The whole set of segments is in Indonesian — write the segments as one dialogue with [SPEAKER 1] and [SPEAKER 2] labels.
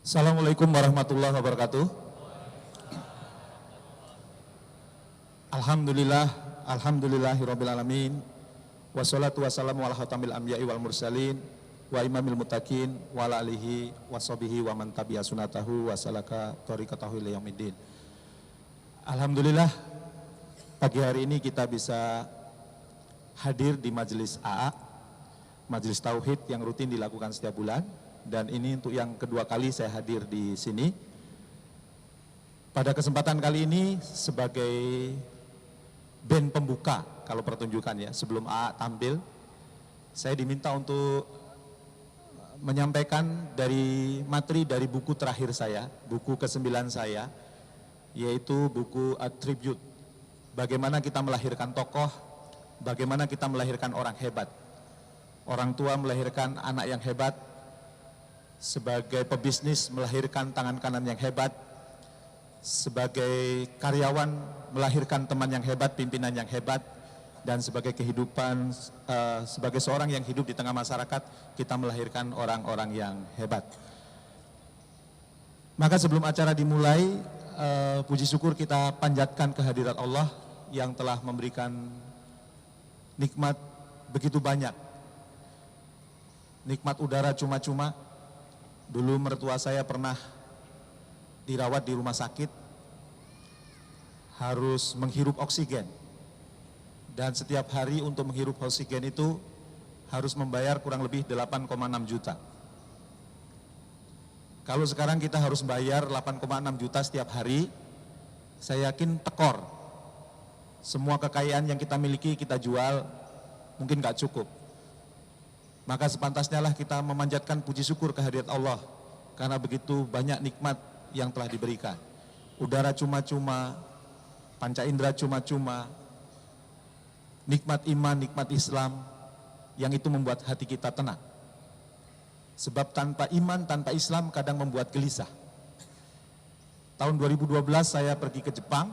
[SPEAKER 1] Assalamualaikum warahmatullahi wabarakatuh. Alhamdulillah, alhamdulillahirabbil alamin. Wassalatu wassalamu ala khatamil anbiya'i wal mursalin wa imamil muttaqin wa ala alihi washabihi wa man tabi'a sunnatahu wa salaka thariqatahu ila yaumiddin. Alhamdulillah, pagi hari ini kita bisa hadir di majelis AA, majelis tauhid yang rutin dilakukan setiap bulan. Dan ini untuk yang kedua kali saya hadir di sini. Pada kesempatan kali ini sebagai band pembuka kalau pertunjukan ya, sebelum AA tampil, saya diminta untuk menyampaikan dari materi dari buku terakhir saya, buku ke-9 saya, yaitu buku A Tribute. Bagaimana kita melahirkan tokoh, bagaimana kita melahirkan orang hebat. Orang tua melahirkan anak yang hebat, sebagai pebisnis melahirkan tangan kanan yang hebat, sebagai karyawan melahirkan teman yang hebat, pimpinan yang hebat, dan sebagai kehidupan, sebagai seorang yang hidup di tengah masyarakat, kita melahirkan orang-orang yang hebat. Maka sebelum acara dimulai, puji syukur kita panjatkan kehadirat Allah yang telah memberikan nikmat begitu banyak. Nikmat udara cuma-cuma. Dulu mertua saya pernah dirawat di rumah sakit, harus menghirup oksigen. Dan setiap hari untuk menghirup oksigen itu harus membayar kurang lebih 8,6 juta. Kalau sekarang kita harus bayar 8,6 juta setiap hari, saya yakin tekor. Semua kekayaan yang kita miliki kita jual, mungkin gak cukup. Maka sepantasnya lah kita memanjatkan puji syukur kehadirat Allah karena begitu banyak nikmat yang telah diberikan. Udara cuma-cuma, panca indera cuma-cuma, nikmat iman, nikmat Islam yang itu membuat hati kita tenang. Sebab tanpa iman, tanpa Islam kadang membuat gelisah. Tahun 2012 saya pergi ke Jepang.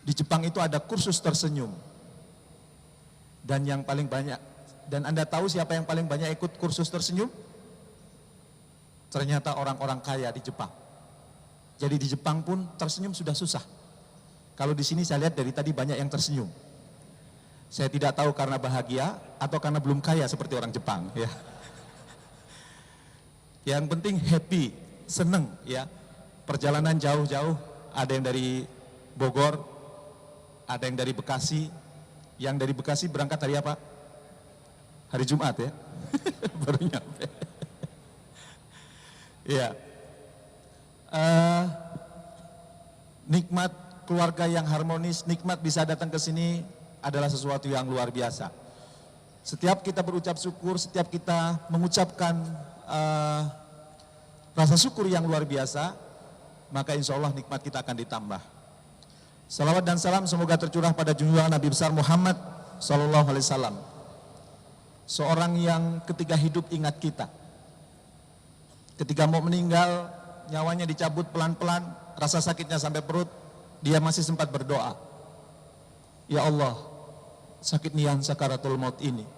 [SPEAKER 1] Di Jepang itu ada kursus tersenyum. Dan yang paling banyak, dan Anda tahu siapa yang paling banyak ikut kursus tersenyum? Ternyata orang-orang kaya di Jepang. Jadi di Jepang pun tersenyum sudah susah. Kalau di sini saya lihat dari tadi banyak yang tersenyum. Saya tidak tahu karena bahagia atau karena belum kaya seperti orang Jepang ya. Yang penting happy, seneng ya. Perjalanan jauh-jauh, ada yang dari Bogor, ada yang dari Bekasi. Yang dari Bekasi berangkat hari apa? Hari Jumat ya, baru nyampe. Ya, nikmat keluarga yang harmonis, nikmat bisa datang ke sini adalah sesuatu yang luar biasa. Setiap kita berucap syukur, setiap kita mengucapkan rasa syukur yang luar biasa, maka insya Allah nikmat kita akan ditambah. Salawat dan salam semoga tercurah pada junjungan Nabi besar Muhammad Sallallahu Alaihi Wasallam. Seorang yang ketika hidup ingat kita. Ketika mau meninggal, nyawanya dicabut pelan-pelan, rasa sakitnya sampai perut, dia masih sempat berdoa. Ya Allah, sakit nian sakaratul maut ini.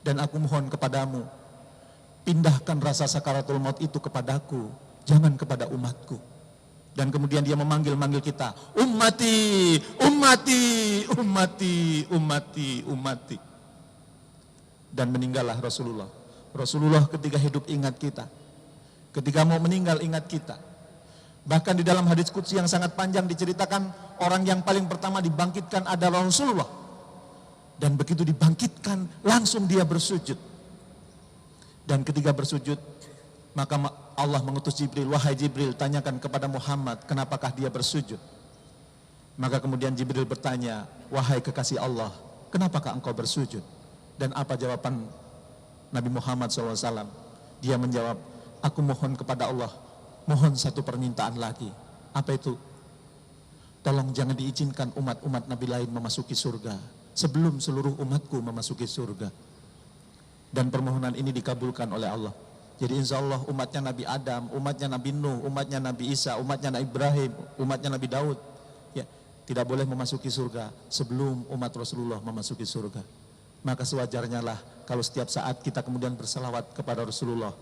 [SPEAKER 1] Dan aku mohon kepadamu, pindahkan rasa sakaratul maut itu kepadaku, jangan kepada umatku. Dan kemudian dia memanggil-manggil kita, ummati, ummati, ummati, ummati, ummati. Dan meninggallah Rasulullah. Rasulullah ketika hidup ingat kita. Ketika mau meninggal ingat kita. Bahkan di dalam hadis qudsi yang sangat panjang diceritakan orang yang paling pertama dibangkitkan adalah Rasulullah. Dan begitu dibangkitkan langsung dia bersujud. Dan ketika bersujud maka Allah mengutus Jibril, wahai Jibril tanyakan kepada Muhammad kenapakah dia bersujud. Maka kemudian Jibril bertanya, wahai kekasih Allah, kenapakah engkau bersujud? Dan apa jawaban Nabi Muhammad SAW? Dia menjawab, aku mohon kepada Allah, mohon satu permintaan lagi. Apa itu? Tolong jangan diizinkan umat-umat Nabi lain memasuki surga sebelum seluruh umatku memasuki surga. Dan permohonan ini dikabulkan oleh Allah. Jadi insya Allah umatnya Nabi Adam, umatnya Nabi Nuh, umatnya Nabi Isa, umatnya Nabi Ibrahim, umatnya Nabi Daud, ya, tidak boleh memasuki surga sebelum umat Rasulullah memasuki surga. Maka sewajarnya lah kalau setiap saat kita kemudian berselawat kepada Rasulullah,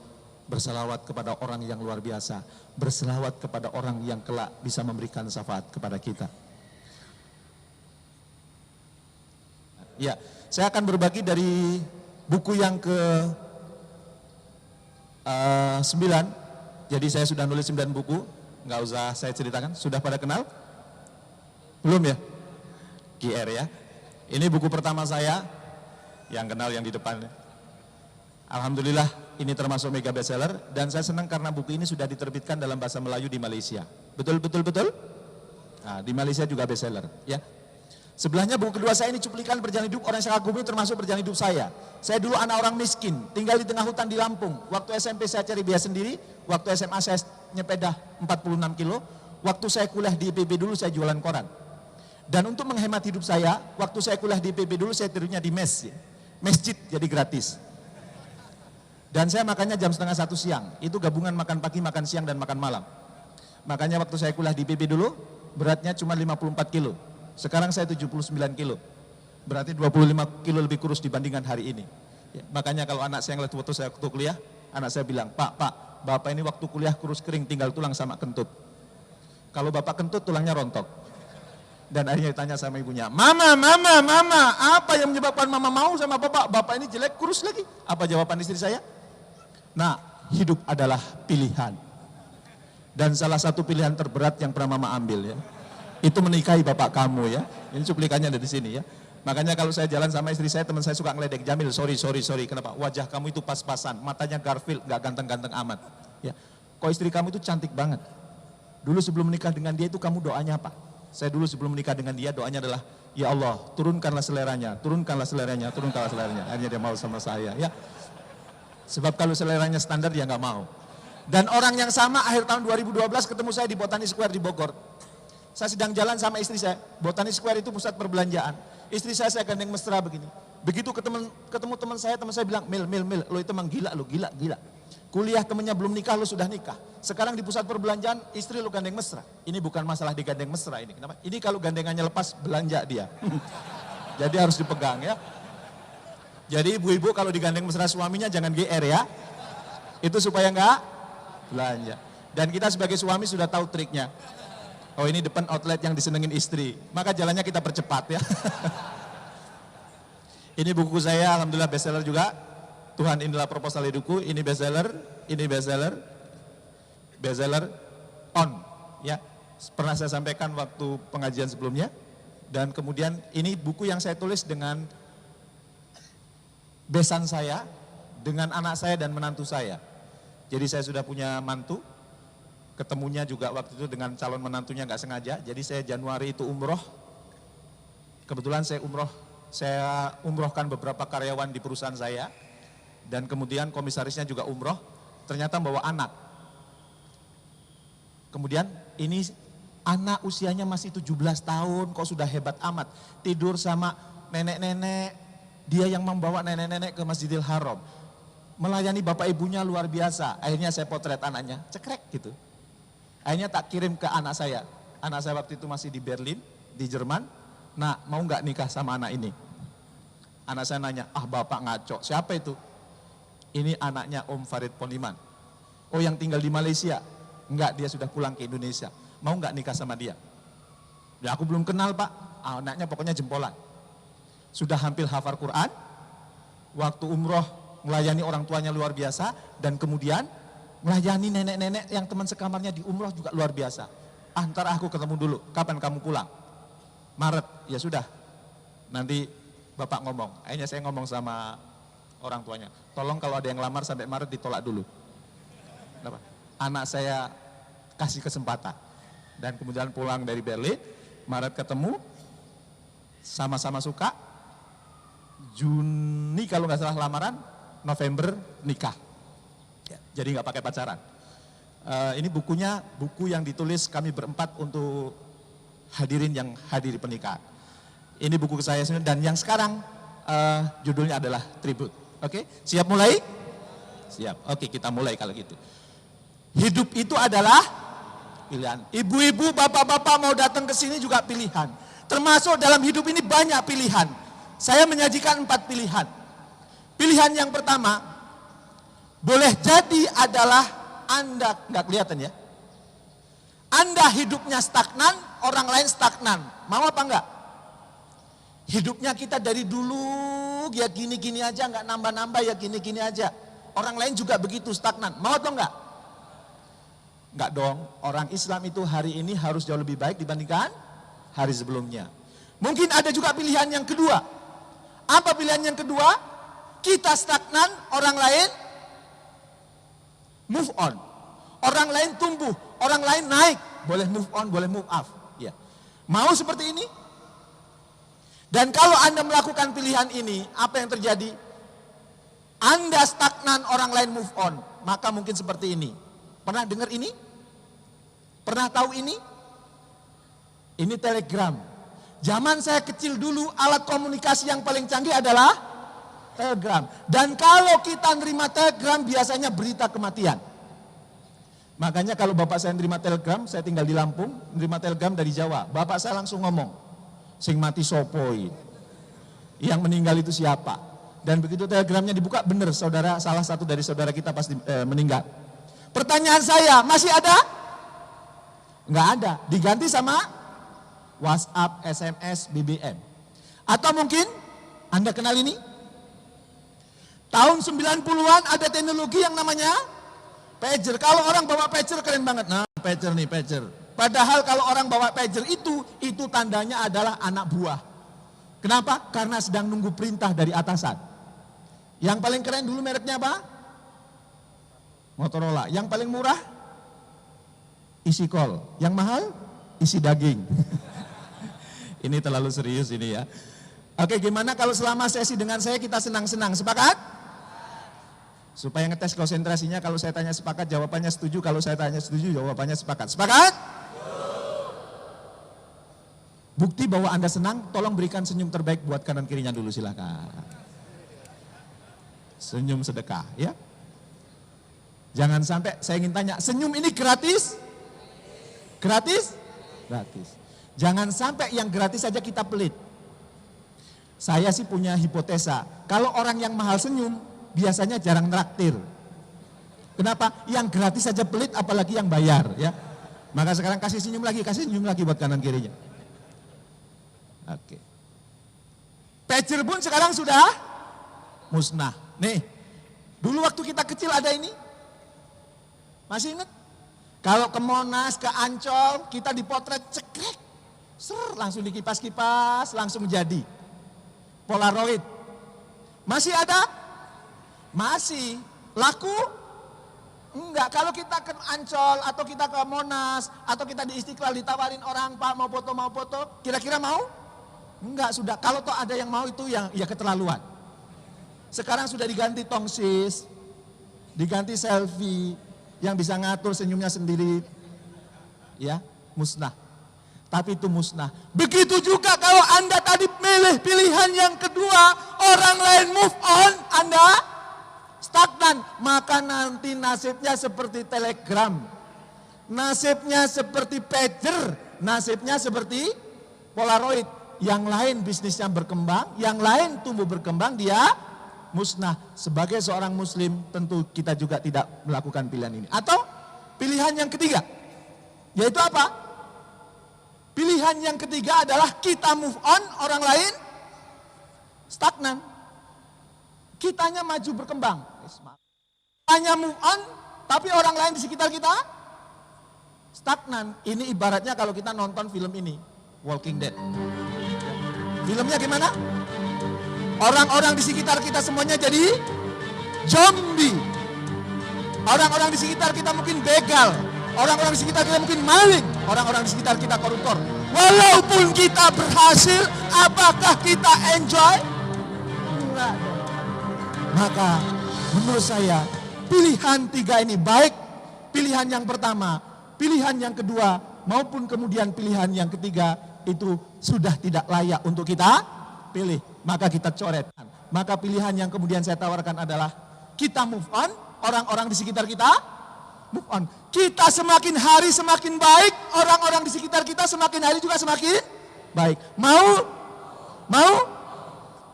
[SPEAKER 1] berselawat kepada orang yang luar biasa, berselawat kepada orang yang kelak bisa memberikan syafaat kepada kita. Ya, saya akan berbagi dari buku yang ke 9. Jadi saya sudah nulis 9 buku, nggak usah saya ceritakan. Sudah pada kenal? Belum ya? GR ya. Ini buku pertama saya, yang kenal yang di depan. Alhamdulillah ini termasuk mega bestseller, dan saya senang karena buku ini sudah diterbitkan dalam bahasa Melayu di Malaysia. Betul? Nah, di Malaysia juga bestseller ya. Sebelahnya buku kedua saya ini cuplikan perjalanan hidup orang yang saya kagumi, termasuk perjalanan hidup saya. Saya dulu anak orang miskin, tinggal di tengah hutan di Lampung. Waktu SMP saya cari biaya sendiri, waktu SMA saya nyepeda 46 kilo, waktu saya kuliah di IPB dulu saya jualan koran. Dan untuk menghemat hidup saya, waktu saya kuliah di IPB dulu saya tidurnya di mes, ya. Masjid jadi gratis. Dan saya makannya jam setengah 1 siang, itu gabungan makan pagi, makan siang, dan makan malam. Makanya waktu saya kuliah di IPB dulu, beratnya cuma 54 kilo. Sekarang saya 79 kilo, berarti 25 kilo lebih kurus dibandingkan hari ini. Ya, makanya kalau anak saya ngeliat waktu saya waktu kuliah, anak saya bilang, Pak, Bapak ini waktu kuliah kurus kering, tinggal tulang sama kentut. Kalau Bapak kentut, tulangnya rontok. Dan akhirnya ditanya sama ibunya, Mama, apa yang menyebabkan Mama mau sama Bapak? Bapak ini jelek, kurus lagi. Apa jawaban istri saya? Nah, hidup adalah pilihan. Dan salah satu pilihan terberat yang pernah Mama ambil ya, itu menikahi bapak kamu ya. Ini cuplikannya ada di sini ya. Makanya kalau saya jalan sama istri saya, teman saya suka ngeledek, Jamil, sorry. Kenapa? Wajah kamu itu pas-pasan, matanya Garfield, gak ganteng-ganteng amat. Ya. Kok istri kamu itu cantik banget. Dulu sebelum menikah dengan dia itu kamu doanya apa? Saya dulu sebelum menikah dengan dia doanya adalah, ya Allah, turunkanlah seleranya. Akhirnya dia mau sama saya ya. Sebab kalau seleranya standar dia nggak mau. Dan orang yang sama akhir tahun 2012 ketemu saya di Botani Square di Bogor. Saya sedang jalan sama istri saya, Botani Square itu pusat perbelanjaan. Istri saya gandeng mesra begini. Begitu ketemu teman saya bilang, Mil, lo itu emang gila. Kuliah temennya belum nikah, lo sudah nikah. Sekarang di pusat perbelanjaan, istri lo gandeng mesra. Ini bukan masalah digandeng mesra ini. Kenapa? Ini kalau gandengannya lepas, belanja dia. Jadi harus dipegang ya. Jadi ibu-ibu kalau digandeng mesra suaminya jangan GR ya. Itu supaya enggak belanja. Dan kita sebagai suami sudah tahu triknya. Oh ini depan outlet yang disenengin istri, maka jalannya kita percepat ya. Ini buku saya, alhamdulillah bestseller juga. Tuhan inilah proposal hidupku, ini bestseller on ya. Pernah saya sampaikan waktu pengajian sebelumnya. Dan kemudian ini buku yang saya tulis dengan besan saya, dengan anak saya dan menantu saya. Jadi saya sudah punya mantu. Ketemunya juga waktu itu dengan calon menantunya nggak sengaja. Jadi saya Januari itu umroh. Kebetulan saya umrohkan beberapa karyawan di perusahaan saya. Dan kemudian komisarisnya juga umroh. Ternyata membawa anak. Kemudian ini anak usianya masih 17 tahun. Kok sudah hebat amat. Tidur sama nenek-nenek. Dia yang membawa nenek-nenek ke Masjidil Haram. Melayani bapak ibunya luar biasa. Akhirnya saya potret anaknya. Cekrek gitu. Akhirnya tak kirim ke anak saya. Anak saya waktu itu masih di Berlin, di Jerman. Nah, mau nggak nikah sama anak ini? Anak saya nanya, bapak ngaco. Siapa itu? Ini anaknya Om Farid Poniman. Oh yang tinggal di Malaysia? Enggak, dia sudah pulang ke Indonesia. Mau nggak nikah sama dia? Ya aku belum kenal pak. Anaknya pokoknya jempolan. Sudah hampir hafal Quran. Waktu umroh melayani orang tuanya luar biasa. Dan kemudian melayani nenek-nenek yang teman sekamarnya di umroh juga luar biasa. Ntar aku ketemu dulu, kapan kamu pulang? Maret, ya sudah. Nanti bapak ngomong. Akhirnya saya ngomong sama orang tuanya. Tolong kalau ada yang lamar sampai Maret ditolak dulu. Kenapa? Anak saya kasih kesempatan. Dan kemudian pulang dari Berlin, Maret ketemu, sama-sama suka. Juni kalau nggak salah lamaran, November nikah. Jadi nggak pakai pacaran. Ini bukunya, buku yang ditulis kami berempat untuk hadirin yang hadiri pernikahan. Ini buku saya sendiri dan yang sekarang judulnya adalah Tribute. Oke, siap mulai? Siap. Oke, kita mulai kalau gitu. Hidup itu adalah pilihan. Ibu-ibu, bapak-bapak mau datang ke sini juga pilihan. Termasuk dalam hidup ini banyak pilihan. Saya menyajikan 4 pilihan. Pilihan yang pertama, Boleh jadi adalah Anda, nggak kelihatan ya, Anda hidupnya stagnan, orang lain stagnan. Mau apa enggak? Hidupnya kita dari dulu ya gini-gini aja, nggak nambah-nambah ya gini-gini aja. Orang lain juga begitu stagnan. Mau atau enggak? Enggak dong. Orang Islam itu hari ini harus jauh lebih baik dibandingkan hari sebelumnya. Mungkin ada juga pilihan yang kedua. Apa pilihan yang kedua? Kita stagnan, orang lain move on. Orang lain tumbuh, orang lain naik. Boleh move on, boleh move up. Ya. Mau seperti ini? Dan kalau Anda melakukan pilihan ini, apa yang terjadi? Anda stagnan, orang lain move on. Maka mungkin seperti ini. Pernah dengar ini? Pernah tahu ini? Ini telegram. Zaman saya kecil dulu, alat komunikasi yang paling canggih adalah telegram. Dan kalau kita nerima telegram, biasanya berita kematian. Makanya kalau bapak saya nerima telegram, saya tinggal di Lampung, nerima telegram dari Jawa. Bapak saya langsung ngomong, sing mati sopoi, yang meninggal itu siapa? Dan begitu telegramnya dibuka, benar saudara, salah satu dari saudara kita pasti meninggal. Pertanyaan saya, masih ada? Enggak ada, diganti sama WhatsApp, SMS, BBM. Atau mungkin Anda kenal ini? Tahun 90-an ada teknologi yang namanya pager. Kalau orang bawa pager keren banget. Nah, pager nih, pager. Padahal kalau orang bawa pager itu tandanya adalah anak buah. Kenapa? Karena sedang nunggu perintah dari atasan. Yang paling keren dulu mereknya apa? Motorola. Yang paling murah? Isi kol. Yang mahal? Isi daging. Ini terlalu serius ini ya. Oke, gimana kalau selama sesi dengan saya kita senang-senang? Sepakat? Supaya ngetes konsentrasinya, kalau saya tanya sepakat jawabannya setuju, kalau saya tanya setuju jawabannya sepakat. Sepakat? Bukti bahwa Anda senang, tolong berikan senyum terbaik buat kanan kirinya dulu, silakan. Senyum sedekah ya. Jangan sampai saya ingin tanya, senyum ini gratis? Gratis? Gratis. Jangan sampai yang gratis saja kita pelit. Saya sih punya hipotesa, kalau orang yang mahal senyum, biasanya jarang traktir. Kenapa? Yang gratis saja pelit, apalagi yang bayar ya. Maka sekarang kasih senyum lagi buat kanan kirinya. Oke. Pager pun sekarang sudah musnah. Nih, dulu waktu kita kecil ada ini. Masih ingat? Kalau ke Monas, ke Ancol, kita dipotret cekrek. Langsung dikipas-kipas, langsung jadi. Polaroid. Masih ada? Masih. Laku? Enggak. Kalau kita ke Ancol, atau kita ke Monas, atau kita di Istiqlal ditawarin orang, Pak mau foto, kira-kira mau? Enggak, sudah. Kalau toh ada yang mau itu yang ya keterlaluan. Sekarang sudah diganti tongsis, diganti selfie, yang bisa ngatur senyumnya sendiri. Ya, musnah. Tapi itu musnah. Begitu juga kalau Anda tadi milih pilihan yang kedua, orang lain move on, Anda stagnan. Maka nanti nasibnya seperti telegram, nasibnya seperti pager, nasibnya seperti polaroid. Yang lain bisnisnya berkembang, yang lain tumbuh berkembang, dia musnah. Sebagai seorang muslim tentu kita juga tidak melakukan pilihan ini. Atau pilihan yang ketiga, yaitu apa? Pilihan yang ketiga adalah kita move on, orang lain stagnan. Kitanya maju berkembang. Kitanya move on, tapi orang lain di sekitar kita stagnan. Ini ibaratnya kalau kita nonton film ini, Walking Dead. Filmnya gimana? Orang-orang di sekitar kita semuanya jadi zombie. Orang-orang di sekitar kita mungkin begal. Orang-orang di sekitar kita mungkin maling. Orang-orang di sekitar kita koruptor. Walaupun kita berhasil, apakah kita enjoy? Enggak. Maka menurut saya pilihan tiga ini baik. Pilihan yang pertama, pilihan yang kedua, maupun kemudian pilihan yang ketiga itu sudah tidak layak untuk kita pilih. Maka kita coret. Maka pilihan yang kemudian saya tawarkan adalah kita move on, orang-orang di sekitar kita move on. Kita semakin hari semakin baik, orang-orang di sekitar kita semakin hari juga semakin baik. Mau? Mau?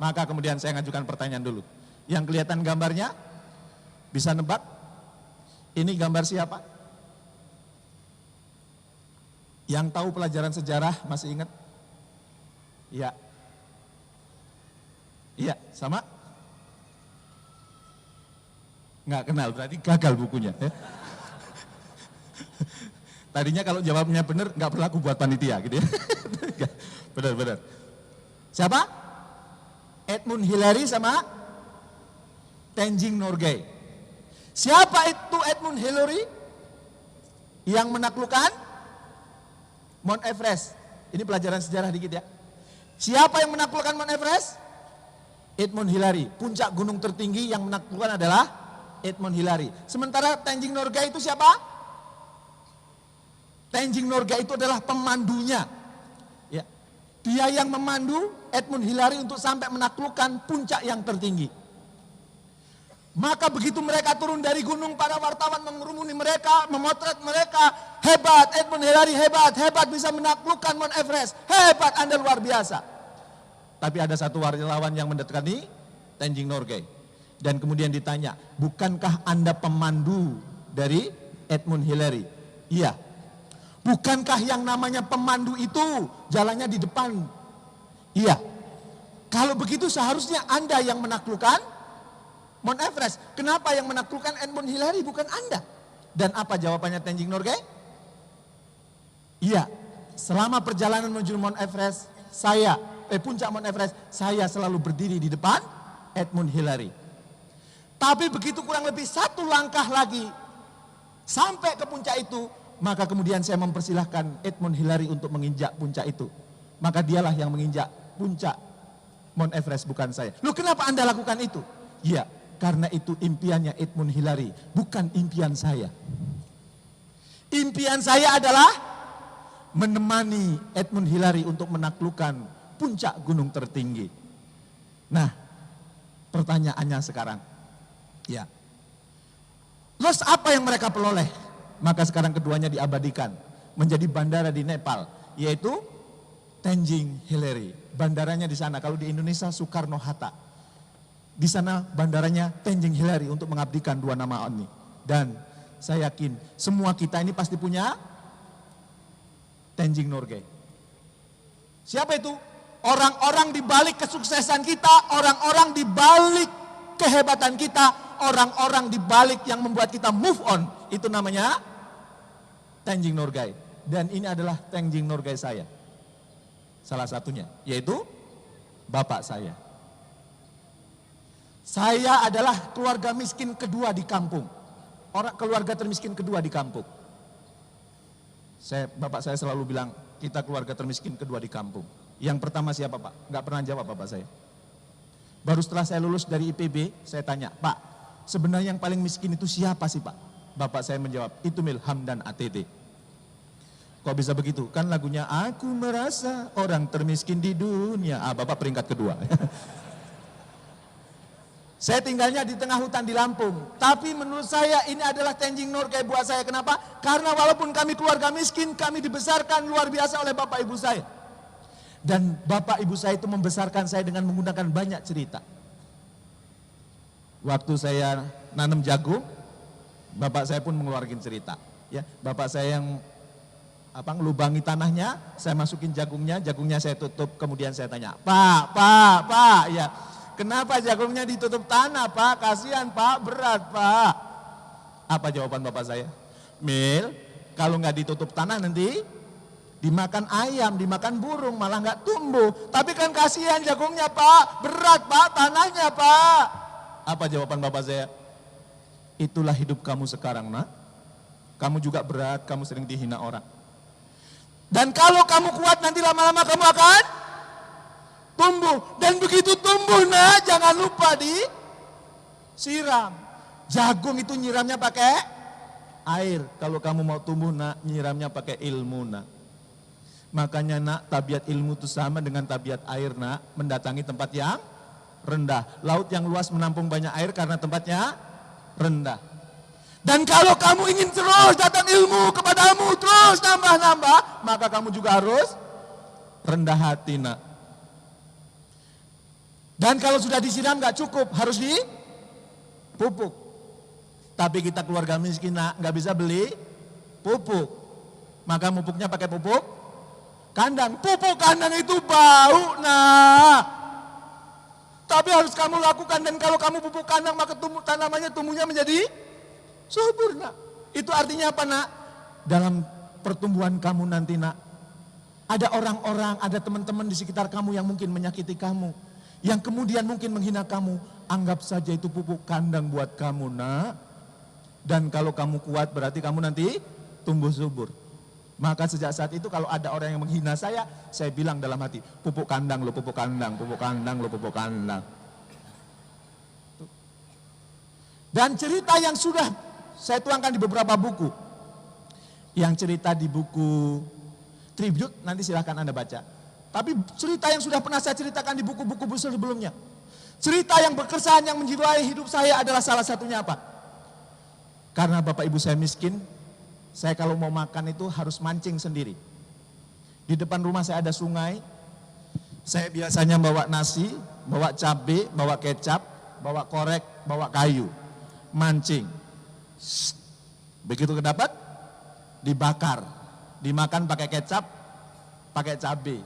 [SPEAKER 1] Maka kemudian saya ngajukan pertanyaan dulu. Yang kelihatan gambarnya, Bisa nebak? Ini gambar siapa? Yang tahu pelajaran sejarah masih ingat? Iya. Iya, sama? Nggak kenal, berarti gagal bukunya. Ya. Tadinya kalau jawabnya benar, nggak berlaku buat panitia gitu ya. Benar. Siapa? Edmund Hillary sama Tenzing Norgay. Siapa itu Edmund Hillary? Yang menaklukkan Mount Everest. Ini pelajaran sejarah dikit ya. Siapa yang menaklukkan Mount Everest? Edmund Hillary. Puncak gunung tertinggi yang menaklukkan adalah Edmund Hillary. Sementara Tenzing Norgay itu siapa? Tenzing Norgay itu adalah pemandunya. Ya. Dia yang memandu Edmund Hillary untuk sampai menaklukkan puncak yang tertinggi. Maka begitu mereka turun dari gunung, para wartawan mengerumuni mereka, memotret mereka. Hebat, Edmund Hillary hebat bisa menaklukkan Mount Everest. Hebat, Anda luar biasa. Tapi ada satu wartawan yang mendekati Tenzing Norgay. Dan kemudian ditanya, bukankah Anda pemandu dari Edmund Hillary? Iya. Bukankah yang namanya pemandu itu jalannya di depan? Iya. Kalau begitu seharusnya Anda yang menaklukkan Mount Everest. Kenapa yang menaklukkan Edmund Hillary bukan Anda? Dan apa jawabannya Tenzing Norgay? Iya. Selama perjalanan menuju Mount Everest, puncak Mount Everest, saya selalu berdiri di depan Edmund Hillary. Tapi begitu kurang lebih satu langkah lagi sampai ke puncak itu, maka kemudian saya mempersilahkan Edmund Hillary untuk menginjak puncak itu. Maka dialah yang menginjak puncak Mount Everest, bukan saya. Loh, kenapa Anda lakukan itu? Ya, karena itu impiannya Edmund Hillary, bukan impian saya. Impian saya adalah menemani Edmund Hillary untuk menaklukkan puncak gunung tertinggi. Nah, pertanyaannya sekarang, ya, terus apa yang mereka peroleh? Maka sekarang keduanya diabadikan menjadi bandara di Nepal, yaitu Tenzing Hillary. Bandaranya di sana, kalau di Indonesia Soekarno-Hatta. Di sana bandaranya Tenzing Hillary untuk mengabdikan dua nama ini. Dan saya yakin semua kita ini pasti punya Tenzing Norgay. Siapa itu? Orang-orang di balik kesuksesan kita, orang-orang di balik kehebatan kita, orang-orang di balik yang membuat kita move on, itu namanya Tenzing Norgay. Dan ini adalah Tenzing Norgay saya. Salah satunya, yaitu bapak saya. Saya adalah keluarga miskin kedua di kampung. Keluarga termiskin kedua di kampung. Bapak saya selalu bilang, kita keluarga termiskin kedua di kampung. Yang pertama siapa, Pak? Nggak pernah jawab bapak saya. Baru setelah saya lulus dari IPB, saya tanya, Pak, sebenarnya yang paling miskin itu siapa sih, Pak? Bapak saya menjawab, itu Hamdan ATT. Kok bisa begitu? Kan lagunya, aku merasa orang termiskin di dunia. Bapak peringkat kedua. Saya tinggalnya di tengah hutan di Lampung. Tapi menurut saya ini adalah Tenzing Norgay buat saya. Kenapa? Karena walaupun kami keluarga miskin, kami dibesarkan luar biasa oleh bapak ibu saya. Dan bapak ibu saya itu membesarkan saya dengan menggunakan banyak cerita. Waktu saya nanam jagung, bapak saya pun mengeluarkan cerita. Ya, bapak saya yang ngelubangi tanahnya, saya masukin jagungnya saya tutup, kemudian saya tanya, Pak, ya, kenapa jagungnya ditutup tanah, Pak? Kasihan, Pak, berat, Pak. Apa jawaban bapak saya? Mil, kalau nggak ditutup tanah nanti dimakan ayam, dimakan burung, malah nggak tumbuh. Tapi kan kasihan jagungnya, Pak, berat, Pak, tanahnya, Pak. Apa jawaban bapak saya? Itulah hidup kamu sekarang, nak. Kamu juga berat, kamu sering dihina orang. Dan kalau kamu kuat nanti lama-lama kamu akan tumbuh. Dan begitu tumbuh, nah jangan lupa disiram. Jagung itu nyiramnya pakai air. Kalau kamu mau tumbuh, nak, nyiramnya pakai ilmu, nak. Makanya, nak, tabiat ilmu itu sama dengan tabiat air, nak. Mendatangi tempat yang rendah. Laut yang luas menampung banyak air karena tempatnya rendah. Dan kalau kamu ingin terus datang ilmu kepadamu, terus nambah-nambah, maka kamu juga harus rendah hati, nak. Dan kalau sudah disiram gak cukup, harus dipupuk. Tapi kita keluarga miskin nak, nggak bisa beli pupuk. Maka pupuknya pakai pupuk kandang. Pupuk kandang itu bau nah. Tapi harus kamu lakukan, dan kalau kamu pupuk kandang maka tanamannya tumbuhnya menjadi subur nak. Itu artinya apa nak? Dalam pertumbuhan kamu nanti nak, ada orang-orang, ada teman-teman di sekitar kamu yang mungkin menyakiti kamu, yang kemudian mungkin menghina kamu. Anggap saja itu pupuk kandang buat kamu nak. Dan kalau kamu kuat berarti kamu nanti tumbuh subur. Maka sejak saat itu kalau ada orang yang menghina saya bilang dalam hati, pupuk kandang lo, pupuk kandang, pupuk kandang lo, pupuk kandang. Dan cerita yang sudah saya tuangkan di beberapa buku, yang cerita di buku Tribute nanti silahkan Anda baca. Tapi cerita yang sudah pernah saya ceritakan di buku-buku sebelumnya, cerita yang berkesan yang menjiwai hidup saya adalah salah satunya apa? Karena bapak ibu saya miskin, saya kalau mau makan itu harus mancing sendiri. Di depan rumah saya ada sungai, saya biasanya bawa nasi, bawa cabai, bawa kecap, bawa korek, bawa kayu, mancing. Begitu kedapat, dibakar, dimakan pakai kecap, pakai cabai.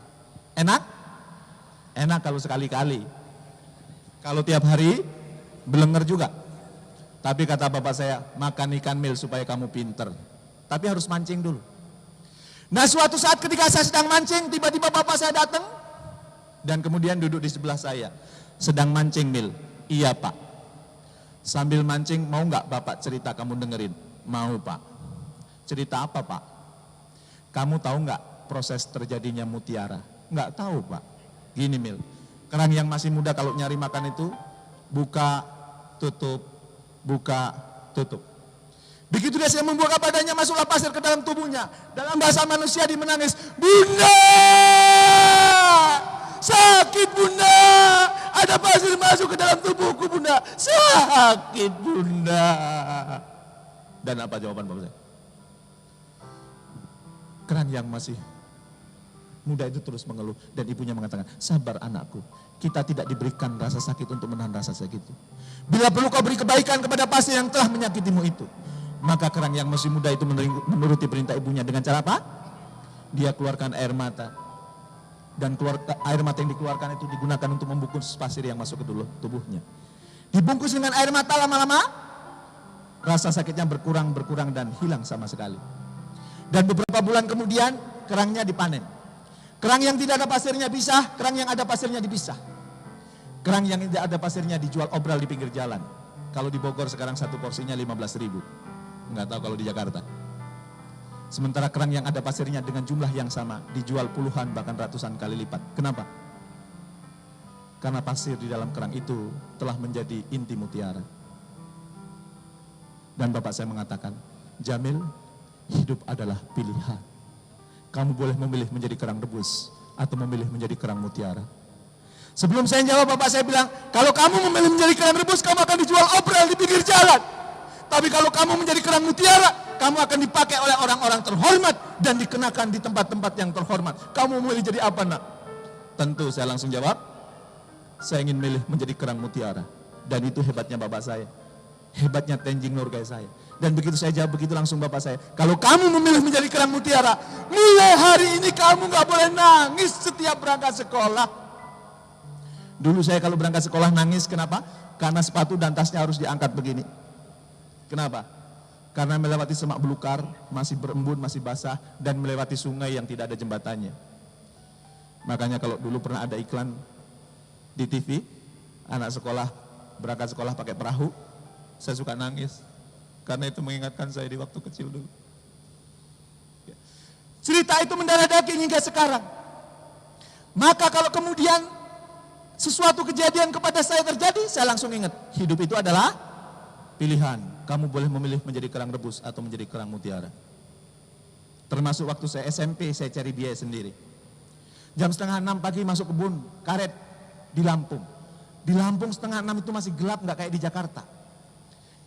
[SPEAKER 1] Enak? Enak kalau sekali-kali. Kalau tiap hari, belenger juga. Tapi kata bapak saya, makan ikan mil supaya kamu pinter. Tapi harus mancing dulu. Nah suatu saat ketika saya sedang mancing, tiba-tiba bapak saya datang. Dan kemudian duduk di sebelah saya. Sedang mancing mil. Iya pak. Sambil mancing, mau nggak bapak cerita kamu dengerin? Mau pak. Cerita apa pak? Kamu tahu nggak proses terjadinya mutiara? Nggak tahu pak. Gini mil. Kerang yang masih muda kalau nyari makan itu, buka, tutup, buka, tutup. Begitu dia saya membuka badannya, masuklah pasir ke dalam tubuhnya. Dalam bahasa manusia dia menangis, Bunda, sakit bunda, ada pasir masuk ke dalam tubuhku bunda, sakit bunda. Dan apa jawaban bapak saya? Kerang yang masih muda itu terus mengeluh, dan ibunya mengatakan, sabar anakku, kita tidak diberikan rasa sakit untuk menahan rasa sakit itu. Bila perlu kau beri kebaikan kepada pasir yang telah menyakitimu itu. Maka kerang yang masih muda itu menuruti perintah ibunya dengan cara apa? Dia keluarkan air mata. Dan air mata yang dikeluarkan itu digunakan untuk membungkus pasir yang masuk ke tubuhnya. Dibungkus dengan air mata, lama-lama rasa sakitnya berkurang dan hilang sama sekali. Dan beberapa bulan kemudian kerangnya dipanen. Kerang yang tidak ada pasirnya pisah, kerang yang ada pasirnya dipisah. Kerang yang tidak ada pasirnya dijual obral di pinggir jalan. Kalau di Bogor sekarang satu porsinya 15.000. Enggak tahu kalau di Jakarta. Sementara kerang yang ada pasirnya dengan jumlah yang sama dijual puluhan bahkan ratusan kali lipat. Kenapa? Karena pasir di dalam kerang itu telah menjadi inti mutiara. Dan bapak saya mengatakan, Jamil, hidup adalah pilihan. Kamu boleh memilih menjadi kerang rebus atau memilih menjadi kerang mutiara. Sebelum saya jawab, bapak saya bilang, kalau kamu memilih menjadi kerang rebus, kamu akan dijual obral di pinggir jalan. Tapi kalau kamu menjadi kerang mutiara, kamu akan dipakai oleh orang-orang terhormat dan dikenakan di tempat-tempat yang terhormat. Kamu memilih jadi apa nak? Tentu saya langsung jawab, saya ingin milih menjadi kerang mutiara. Dan itu hebatnya bapak saya. Hebatnya Tenzing Norgay saya. Dan begitu saya jawab begitu langsung bapak saya, kalau kamu memilih menjadi kerang mutiara, mulai hari ini kamu gak boleh nangis setiap berangkat sekolah. Dulu saya kalau berangkat sekolah nangis, kenapa? Karena sepatu dan tasnya harus diangkat begini. Kenapa? Karena melewati semak belukar, masih berembun, masih basah, dan melewati sungai yang tidak ada jembatannya. Makanya kalau dulu pernah ada iklan di TV, anak sekolah berangkat sekolah pakai perahu, saya suka nangis. Karena itu mengingatkan saya di waktu kecil dulu. Cerita itu mendarah daging hingga sekarang. Maka kalau kemudian sesuatu kejadian kepada saya terjadi, saya langsung ingat, hidup itu adalah pilihan. Kamu boleh memilih menjadi kerang rebus atau menjadi kerang mutiara. Termasuk waktu saya SMP, saya cari biaya sendiri. Jam 5:30 pagi masuk kebun karet di Lampung. Di Lampung 5:30 itu masih gelap, nggak kayak di Jakarta.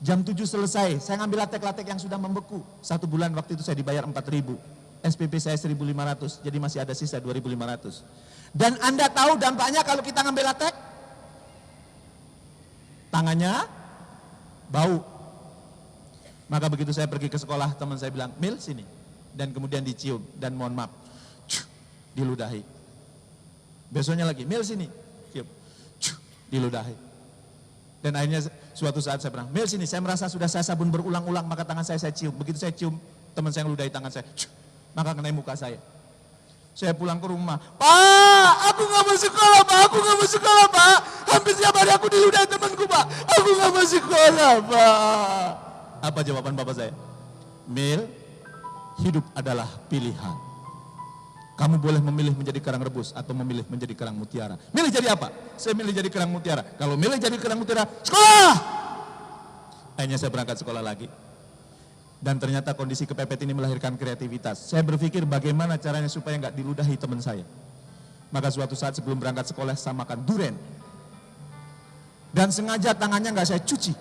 [SPEAKER 1] Jam 7 selesai, saya ngambil latek-latek yang sudah membeku. 1 bulan waktu itu saya dibayar 4.000. SPP saya 1.500, jadi masih ada sisa 2.500. Dan Anda tahu dampaknya kalau kita ngambil latek? Tangannya bau. Maka begitu saya pergi ke sekolah, teman saya bilang, Mil sini. Dan kemudian dicium, dan mohon maaf, diludahi. Besoknya lagi, Mil sini, cium, diludahi. Dan akhirnya suatu saat saya bilang, Mil sini, saya merasa sudah saya sabun berulang-ulang, maka tangan saya cium. Begitu saya cium, teman saya ngeludahi tangan saya, maka kenai muka saya. Saya pulang ke rumah, Pak, aku gak mau sekolah, Pak, aku gak mau sekolah, Pak. Hampir setiap hari aku diludahi temanku, Pak, aku gak mau sekolah, Pak. Apa jawaban bapak saya? Mil, hidup adalah pilihan. Kamu boleh memilih menjadi kerang rebus atau memilih menjadi kerang mutiara. Milih jadi apa? Saya milih jadi kerang mutiara. Kalau milih jadi kerang mutiara, sekolah! Akhirnya saya berangkat sekolah lagi. Dan ternyata kondisi kepepet ini melahirkan kreativitas. Saya berpikir bagaimana caranya supaya nggak diludahi teman saya. Maka suatu saat sebelum berangkat sekolah, saya makan durian. Dan sengaja tangannya nggak saya cuci.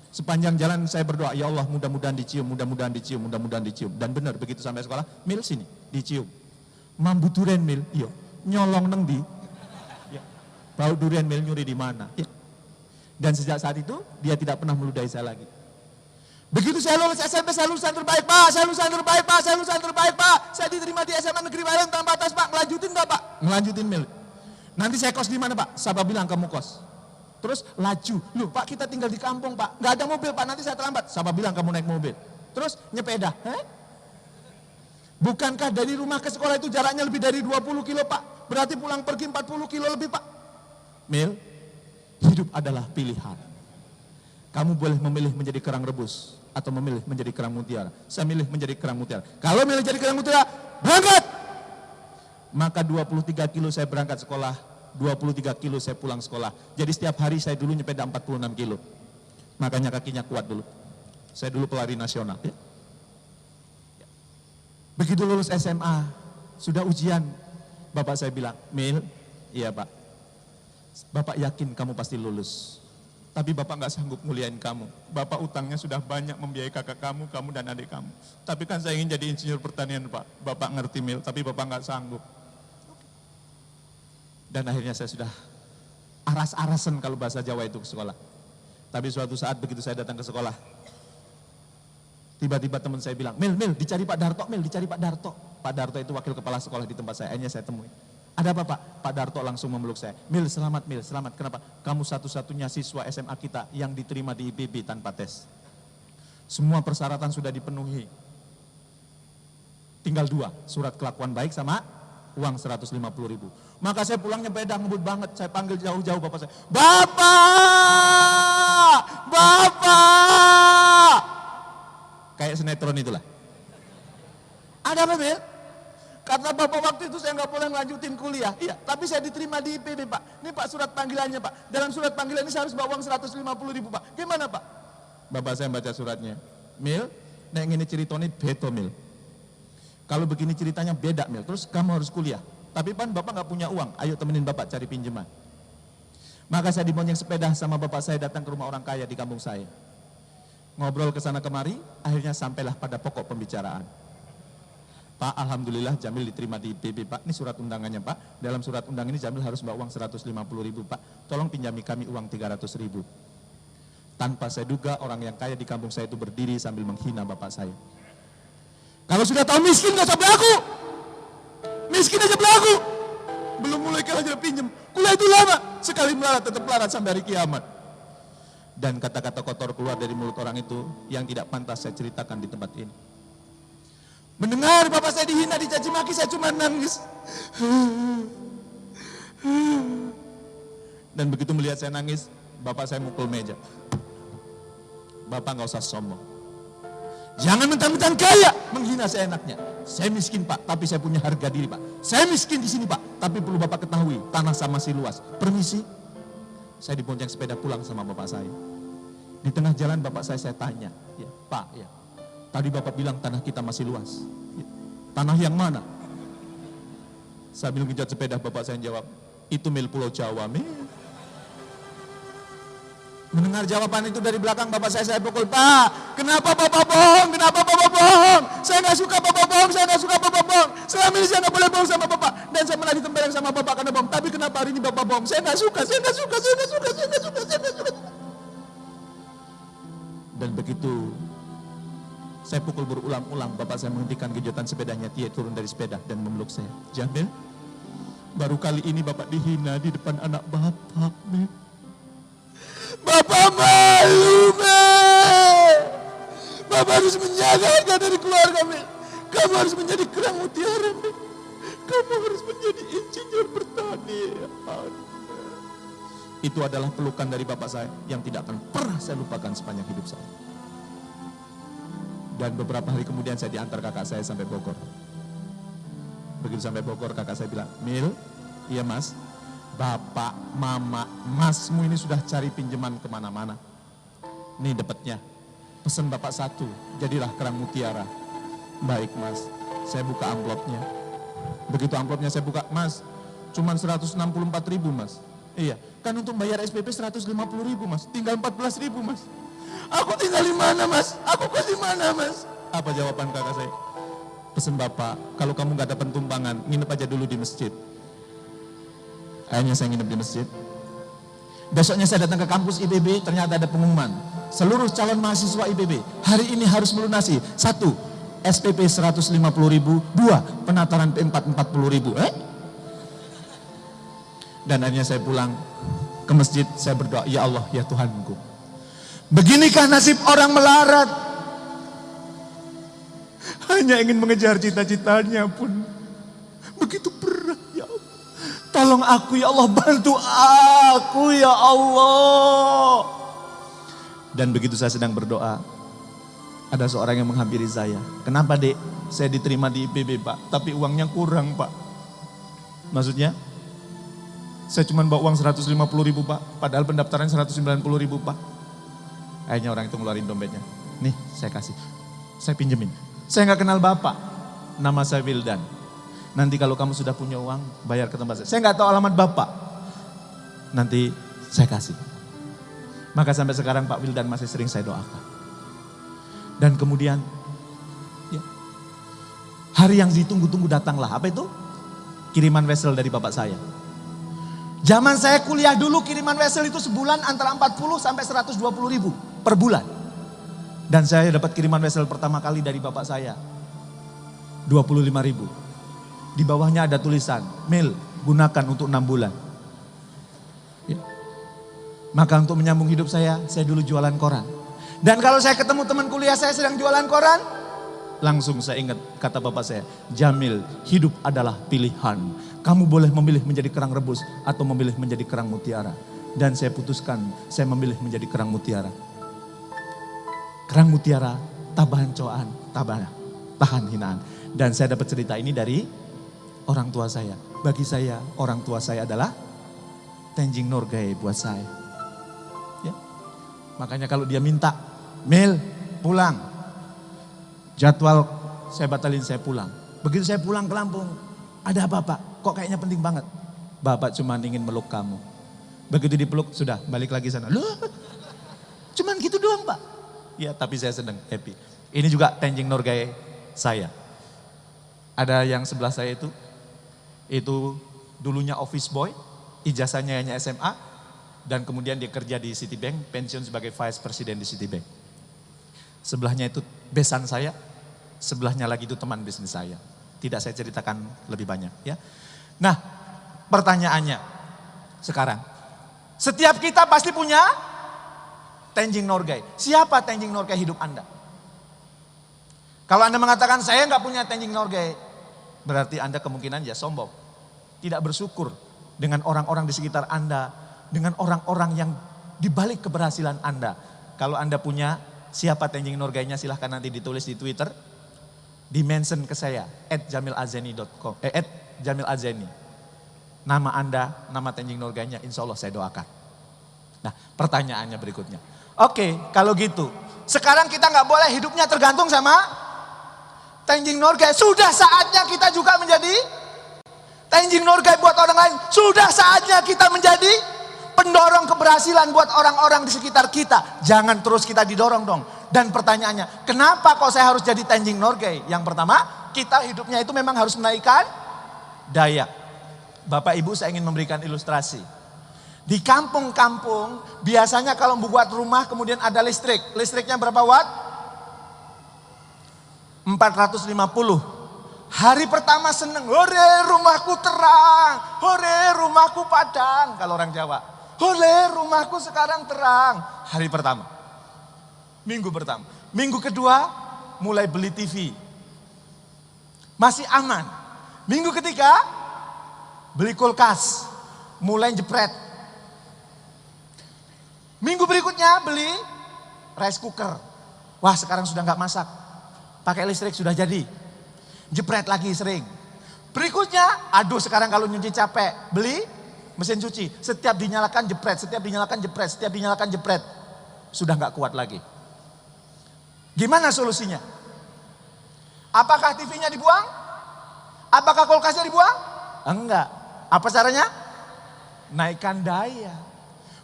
[SPEAKER 1] Sepanjang jalan saya berdoa, ya Allah mudah-mudahan dicium, mudah-mudahan dicium, mudah-mudahan dicium. Dan benar begitu sampai sekolah, Mil sini, dicium. Mambu durian Mil, iya. Nyolong neng di. Ya. Bau durian Mil nyuri di mana? Ya. Dan sejak saat itu dia tidak pernah meludahi saya lagi. Begitu saya lulus SMP, saya lulusan terbaik Pak, saya lulusan terbaik Pak, saya lulusan terbaik Pak. Saya diterima di SMA Negeri Bayan tanpa batas Pak, ngelanjutin nggak Pak? Ngelanjutin Mil. Nanti saya kos di mana Pak? Siapa bilang kamu kos? Terus laju, loh Pak kita tinggal di kampung Pak, nggak ada mobil Pak, nanti saya terlambat. Siapa bilang kamu naik mobil? Terus nyepeda, bukankah dari rumah ke sekolah itu jaraknya lebih dari 20 kilo Pak? Berarti pulang pergi 40 kilo lebih Pak. Mil, hidup adalah pilihan. Kamu boleh memilih menjadi kerang rebus atau memilih menjadi kerang mutiara. Saya milih menjadi kerang mutiara. Kalau milih jadi kerang mutiara, berangkat! Maka 23 kilo saya berangkat sekolah, 23 kilo saya pulang sekolah. Jadi setiap hari saya dulu nyepeda 46 kilo. Makanya kakinya kuat dulu. Saya dulu pelari nasional. Ya. Begitu lulus SMA, sudah ujian. Bapak saya bilang, Mil, iya Pak. Bapak yakin kamu pasti lulus. Tapi Bapak nggak sanggup muliain kamu. Bapak utangnya sudah banyak membiayai kakak kamu dan adik kamu. Tapi kan saya ingin jadi insinyur pertanian Pak. Bapak ngerti Mil, tapi Bapak nggak sanggup. Dan akhirnya saya sudah aras-arasan kalau bahasa Jawa itu ke sekolah. Tapi suatu saat begitu saya datang ke sekolah, tiba-tiba teman saya bilang, Mil, dicari Pak Darto, Mil, dicari Pak Darto. Pak Darto itu wakil kepala sekolah di tempat saya, akhirnya saya temui. Ada apa Pak? Pak Darto langsung memeluk saya. Mil, selamat Mil, selamat. Kenapa? Kamu satu-satunya siswa SMA kita yang diterima di IPB tanpa tes. Semua persyaratan sudah dipenuhi. Tinggal 2, surat kelakuan baik sama uang 150.000. Maka saya pulang nyepeda ngebut banget, saya panggil jauh-jauh bapak saya. Bapak! Bapak! Kayak sinetron itulah. Ada apa Mil? Karena bapak waktu itu saya nggak boleh ngelanjutin kuliah. Iya, tapi saya diterima di IPB Pak. Ini Pak surat panggilannya Pak. Dalam surat panggilan ini saya harus bawa uang 150.000 Pak. Gimana Pak? Bapak saya baca suratnya. Mil, nek ini ceritanya beto Mil. Kalau begini ceritanya beda Mil, terus kamu harus kuliah. Tapi Pan Bapak nggak punya uang, ayo temenin Bapak cari pinjaman. Maka saya dibonceng sepeda sama Bapak saya datang ke rumah orang kaya di kampung saya. Ngobrol ke sana kemari, akhirnya sampailah pada pokok pembicaraan. Pak, alhamdulillah Jamil diterima di IPB Pak, ini surat undangannya Pak. Dalam surat undang ini Jamil harus bawa uang 150.000 Pak. Tolong pinjami kami uang 300.000. Tanpa saya duga orang yang kaya di kampung saya itu berdiri sambil menghina Bapak saya. Kalau sudah tahu miskin gak usah belagu. Miskin aja belagu. Belum mulai aja pinjem. Kuliah itu lama. Sekali melarat tetap melarat sampai hari kiamat. Dan kata-kata kotor keluar dari mulut orang itu yang tidak pantas saya ceritakan di tempat ini. Mendengar bapak saya dihina, dicaci maki, saya cuma nangis. Dan begitu melihat saya nangis, bapak saya mukul meja. Bapak gak usah sombong. Jangan mentang-mentang kaya, menghina seenaknya. Saya miskin Pak, tapi saya punya harga diri Pak. Saya miskin di sini Pak, tapi perlu Bapak ketahui, tanah saya masih luas. Permisi, saya dibonceng sepeda pulang sama bapak saya. Di tengah jalan bapak saya tanya, ya, Pak, ya, tadi Bapak bilang tanah kita masih luas. Ya, tanah yang mana? Sambil ngejat sepeda bapak saya jawab, itu Mil Pulau Jawa, Mil. Mendengar jawaban itu dari belakang bapak saya pukul, Pak, kenapa Bapak bohong? Kenapa Bapak bohong? Saya nggak suka Bapak bohong, saya nggak suka Bapak bohong. Selama ini saya nggak boleh bohong sama Bapak. Dan saya malah ditempeleng sama Bapak karena bohong. Tapi kenapa hari ini Bapak bohong? Saya nggak suka, saya nggak suka, saya nggak suka, saya nggak suka, saya nggak suka. Dan begitu saya pukul berulang-ulang, bapak saya menghentikan gejotan sepedanya, dia turun dari sepeda dan memeluk saya. Jamil, baru kali ini bapak dihina di depan anak bapak, Mil. Bapak malu, Mil. Bapak harus menjaga harga dari keluarga, Mil. Kamu harus menjadi kerang mutiara, Mil. Kamu harus menjadi insinyur bertani. Itu adalah pelukan dari bapak saya yang tidak akan pernah saya lupakan sepanjang hidup saya. Dan beberapa hari kemudian saya diantar kakak saya sampai Bogor. Begitu sampai Bogor, kakak saya bilang, Mil, iya mas, bapak, mama, masmu ini sudah cari pinjaman kemana-mana. Nih dapatnya, pesan bapak satu, jadilah kerang mutiara. Baik mas, saya buka amplopnya. Begitu amplopnya saya buka, mas, cuman 164.000 mas. Iya, kan untuk bayar SPP 150.000 mas, tinggal 14.000 mas. Aku tinggal di mana mas? Aku kos di mana mas? Apa jawaban kakak saya? Pesan bapak, kalau kamu gak dapat tumpangan, nginep aja dulu di masjid. Akhirnya saya nginep di masjid. Besoknya saya datang ke kampus IPB, ternyata ada pengumuman. Seluruh calon mahasiswa IPB hari ini harus melunasi 1. SPP 150.000, 2. Penataran P4 40.000. Dan akhirnya saya pulang ke masjid, saya berdoa, ya Allah, ya Tuhanku. Beginikah nasib orang melarat? Hanya ingin mengejar cita-citanya pun begitu berat, ya Allah. Tolong aku ya Allah, bantu aku ya Allah. Dan begitu saya sedang berdoa, ada seorang yang menghampiri saya. Kenapa dek? Saya diterima di IPB pak, tapi uangnya kurang pak. Maksudnya? Saya cuma bawa uang 150.000 pak, padahal pendaftaran 190.000 pak. Akhirnya orang itu ngeluarin dompetnya. Nih saya kasih, saya pinjemin. Saya nggak kenal bapak, nama saya Wildan. Nanti kalau kamu sudah punya uang, bayar ke tempat saya. Saya nggak tahu alamat bapak, nanti saya kasih. Maka sampai sekarang Pak Wildan masih sering saya doakan. Dan kemudian, ya, hari yang ditunggu-tunggu datanglah. Apa itu? Kiriman wesel dari bapak saya. Zaman saya kuliah dulu kiriman wesel itu sebulan antara 40 sampai 120.000 per bulan. Dan saya dapat kiriman wesel pertama kali dari bapak saya 25.000. Di bawahnya ada tulisan, Mil, gunakan untuk 6 bulan. Ya. Maka untuk menyambung hidup saya dulu jualan koran. Dan kalau saya ketemu teman kuliah saya sedang jualan koran, langsung saya ingat kata bapak saya, Jamil, hidup adalah pilihan. Kamu boleh memilih menjadi kerang rebus atau memilih menjadi kerang mutiara. Dan saya putuskan, saya memilih menjadi kerang mutiara. Kerang mutiara, tabahan cowaan, tahan hinaan. Dan saya dapat cerita ini dari orang tua saya. Bagi saya, orang tua saya adalah Tenzing Norgay buat saya. Ya. Makanya kalau dia minta, Mil, pulang. Jadwal saya batalin, saya pulang. Begitu saya pulang ke Lampung, ada apa pak? Kok kayaknya penting banget? Bapak cuma ingin meluk kamu. Begitu dipeluk, sudah balik lagi sana. Loh, cuman gitu doang pak. Ya tapi saya sedang happy. Ini juga Tenzing Norgay saya. Ada yang sebelah saya itu dulunya office boy, ijazahnya hanya SMA. Dan kemudian dia kerja di Citibank, pensiun sebagai vice president di Citibank. Sebelahnya itu besan saya, sebelahnya lagi itu teman bisnis saya. Tidak saya ceritakan lebih banyak ya. Nah, pertanyaannya sekarang, setiap kita pasti punya Tenzing Norgay. Siapa Tenzing Norgay hidup Anda? Kalau Anda mengatakan saya nggak punya Tenzing Norgay, berarti Anda kemungkinan ya sombong. Tidak bersyukur dengan orang-orang di sekitar Anda, dengan orang-orang yang dibalik keberhasilan Anda. Kalau Anda punya siapa Tenzing Norgay-nya, silahkan nanti ditulis di Twitter. Di-mention ke saya, @jamilazeni.com, @jamilazeni. Nama Anda, nama Tenzing Norgay-nya, insya Allah saya doakan. Nah pertanyaannya berikutnya. Oke, kalau gitu. Sekarang kita nggak boleh hidupnya tergantung sama Tenzing Norgay. Sudah saatnya kita juga menjadi Tenzing Norgay buat orang lain. Sudah saatnya kita menjadi pendorong keberhasilan buat orang-orang di sekitar kita. Jangan terus kita didorong dong. Dan pertanyaannya, kenapa kok saya harus jadi Tenzing Norgay? Yang pertama, kita hidupnya itu memang harus menaikkan daya. Bapak Ibu, saya ingin memberikan ilustrasi.
[SPEAKER 2] Di kampung-kampung biasanya kalau membuat rumah kemudian ada listrik. Listriknya berapa watt? 450. Hari pertama seneng, hore rumahku terang, hore rumahku padang. Kalau orang Jawa, hore rumahku sekarang terang. Hari pertama. Minggu pertama. Minggu kedua mulai beli TV. Masih aman. Minggu ketiga beli kulkas. Mulai jepret. Minggu berikutnya beli rice cooker. Wah sekarang sudah nggak masak. Pakai listrik sudah jadi. Jepret lagi sering. Berikutnya, aduh sekarang kalau nyuci capek. Beli mesin cuci. Setiap dinyalakan jepret, setiap dinyalakan jepret, setiap dinyalakan jepret. Sudah nggak kuat lagi. Gimana solusinya? Apakah TV-nya dibuang? Apakah kulkasnya dibuang? Enggak. Apa caranya? Naikkan daya.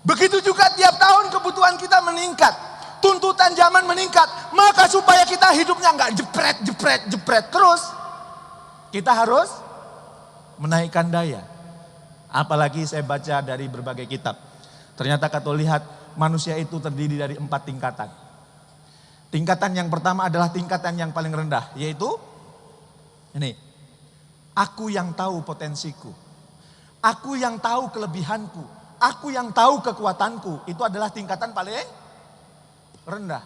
[SPEAKER 2] Begitu juga tiap tahun kebutuhan kita meningkat. Tuntutan zaman meningkat. Maka supaya kita hidupnya enggak jepret, jepret, jepret terus. Kita harus menaikkan daya. Apalagi saya baca dari berbagai kitab. Ternyata kata lihat manusia itu terdiri dari 4 tingkatan. Tingkatan yang pertama adalah tingkatan yang paling rendah. Yaitu ini. Aku yang tahu potensiku. Aku yang tahu kelebihanku. Aku yang tahu kekuatanku. Itu adalah tingkatan paling rendah.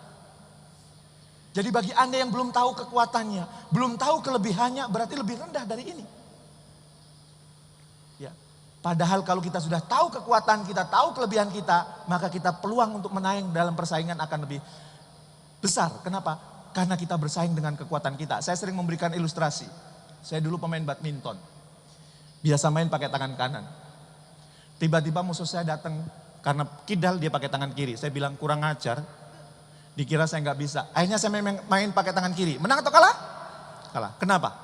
[SPEAKER 2] Jadi bagi Anda yang belum tahu kekuatannya, belum tahu kelebihannya, berarti lebih rendah dari ini. Ya. Padahal kalau kita sudah tahu kekuatan kita, tahu kelebihan kita, maka kita peluang untuk menaik dalam persaingan akan lebih besar. Kenapa? Karena kita bersaing dengan kekuatan kita. Saya sering memberikan ilustrasi. Saya dulu pemain badminton. Biasa main pakai tangan kanan. Tiba-tiba musuh saya datang karena kidal dia pakai tangan kiri. Saya bilang kurang ajar. Dikira saya nggak bisa. Akhirnya saya main pakai tangan kiri. Menang atau kalah? Kalah. Kenapa?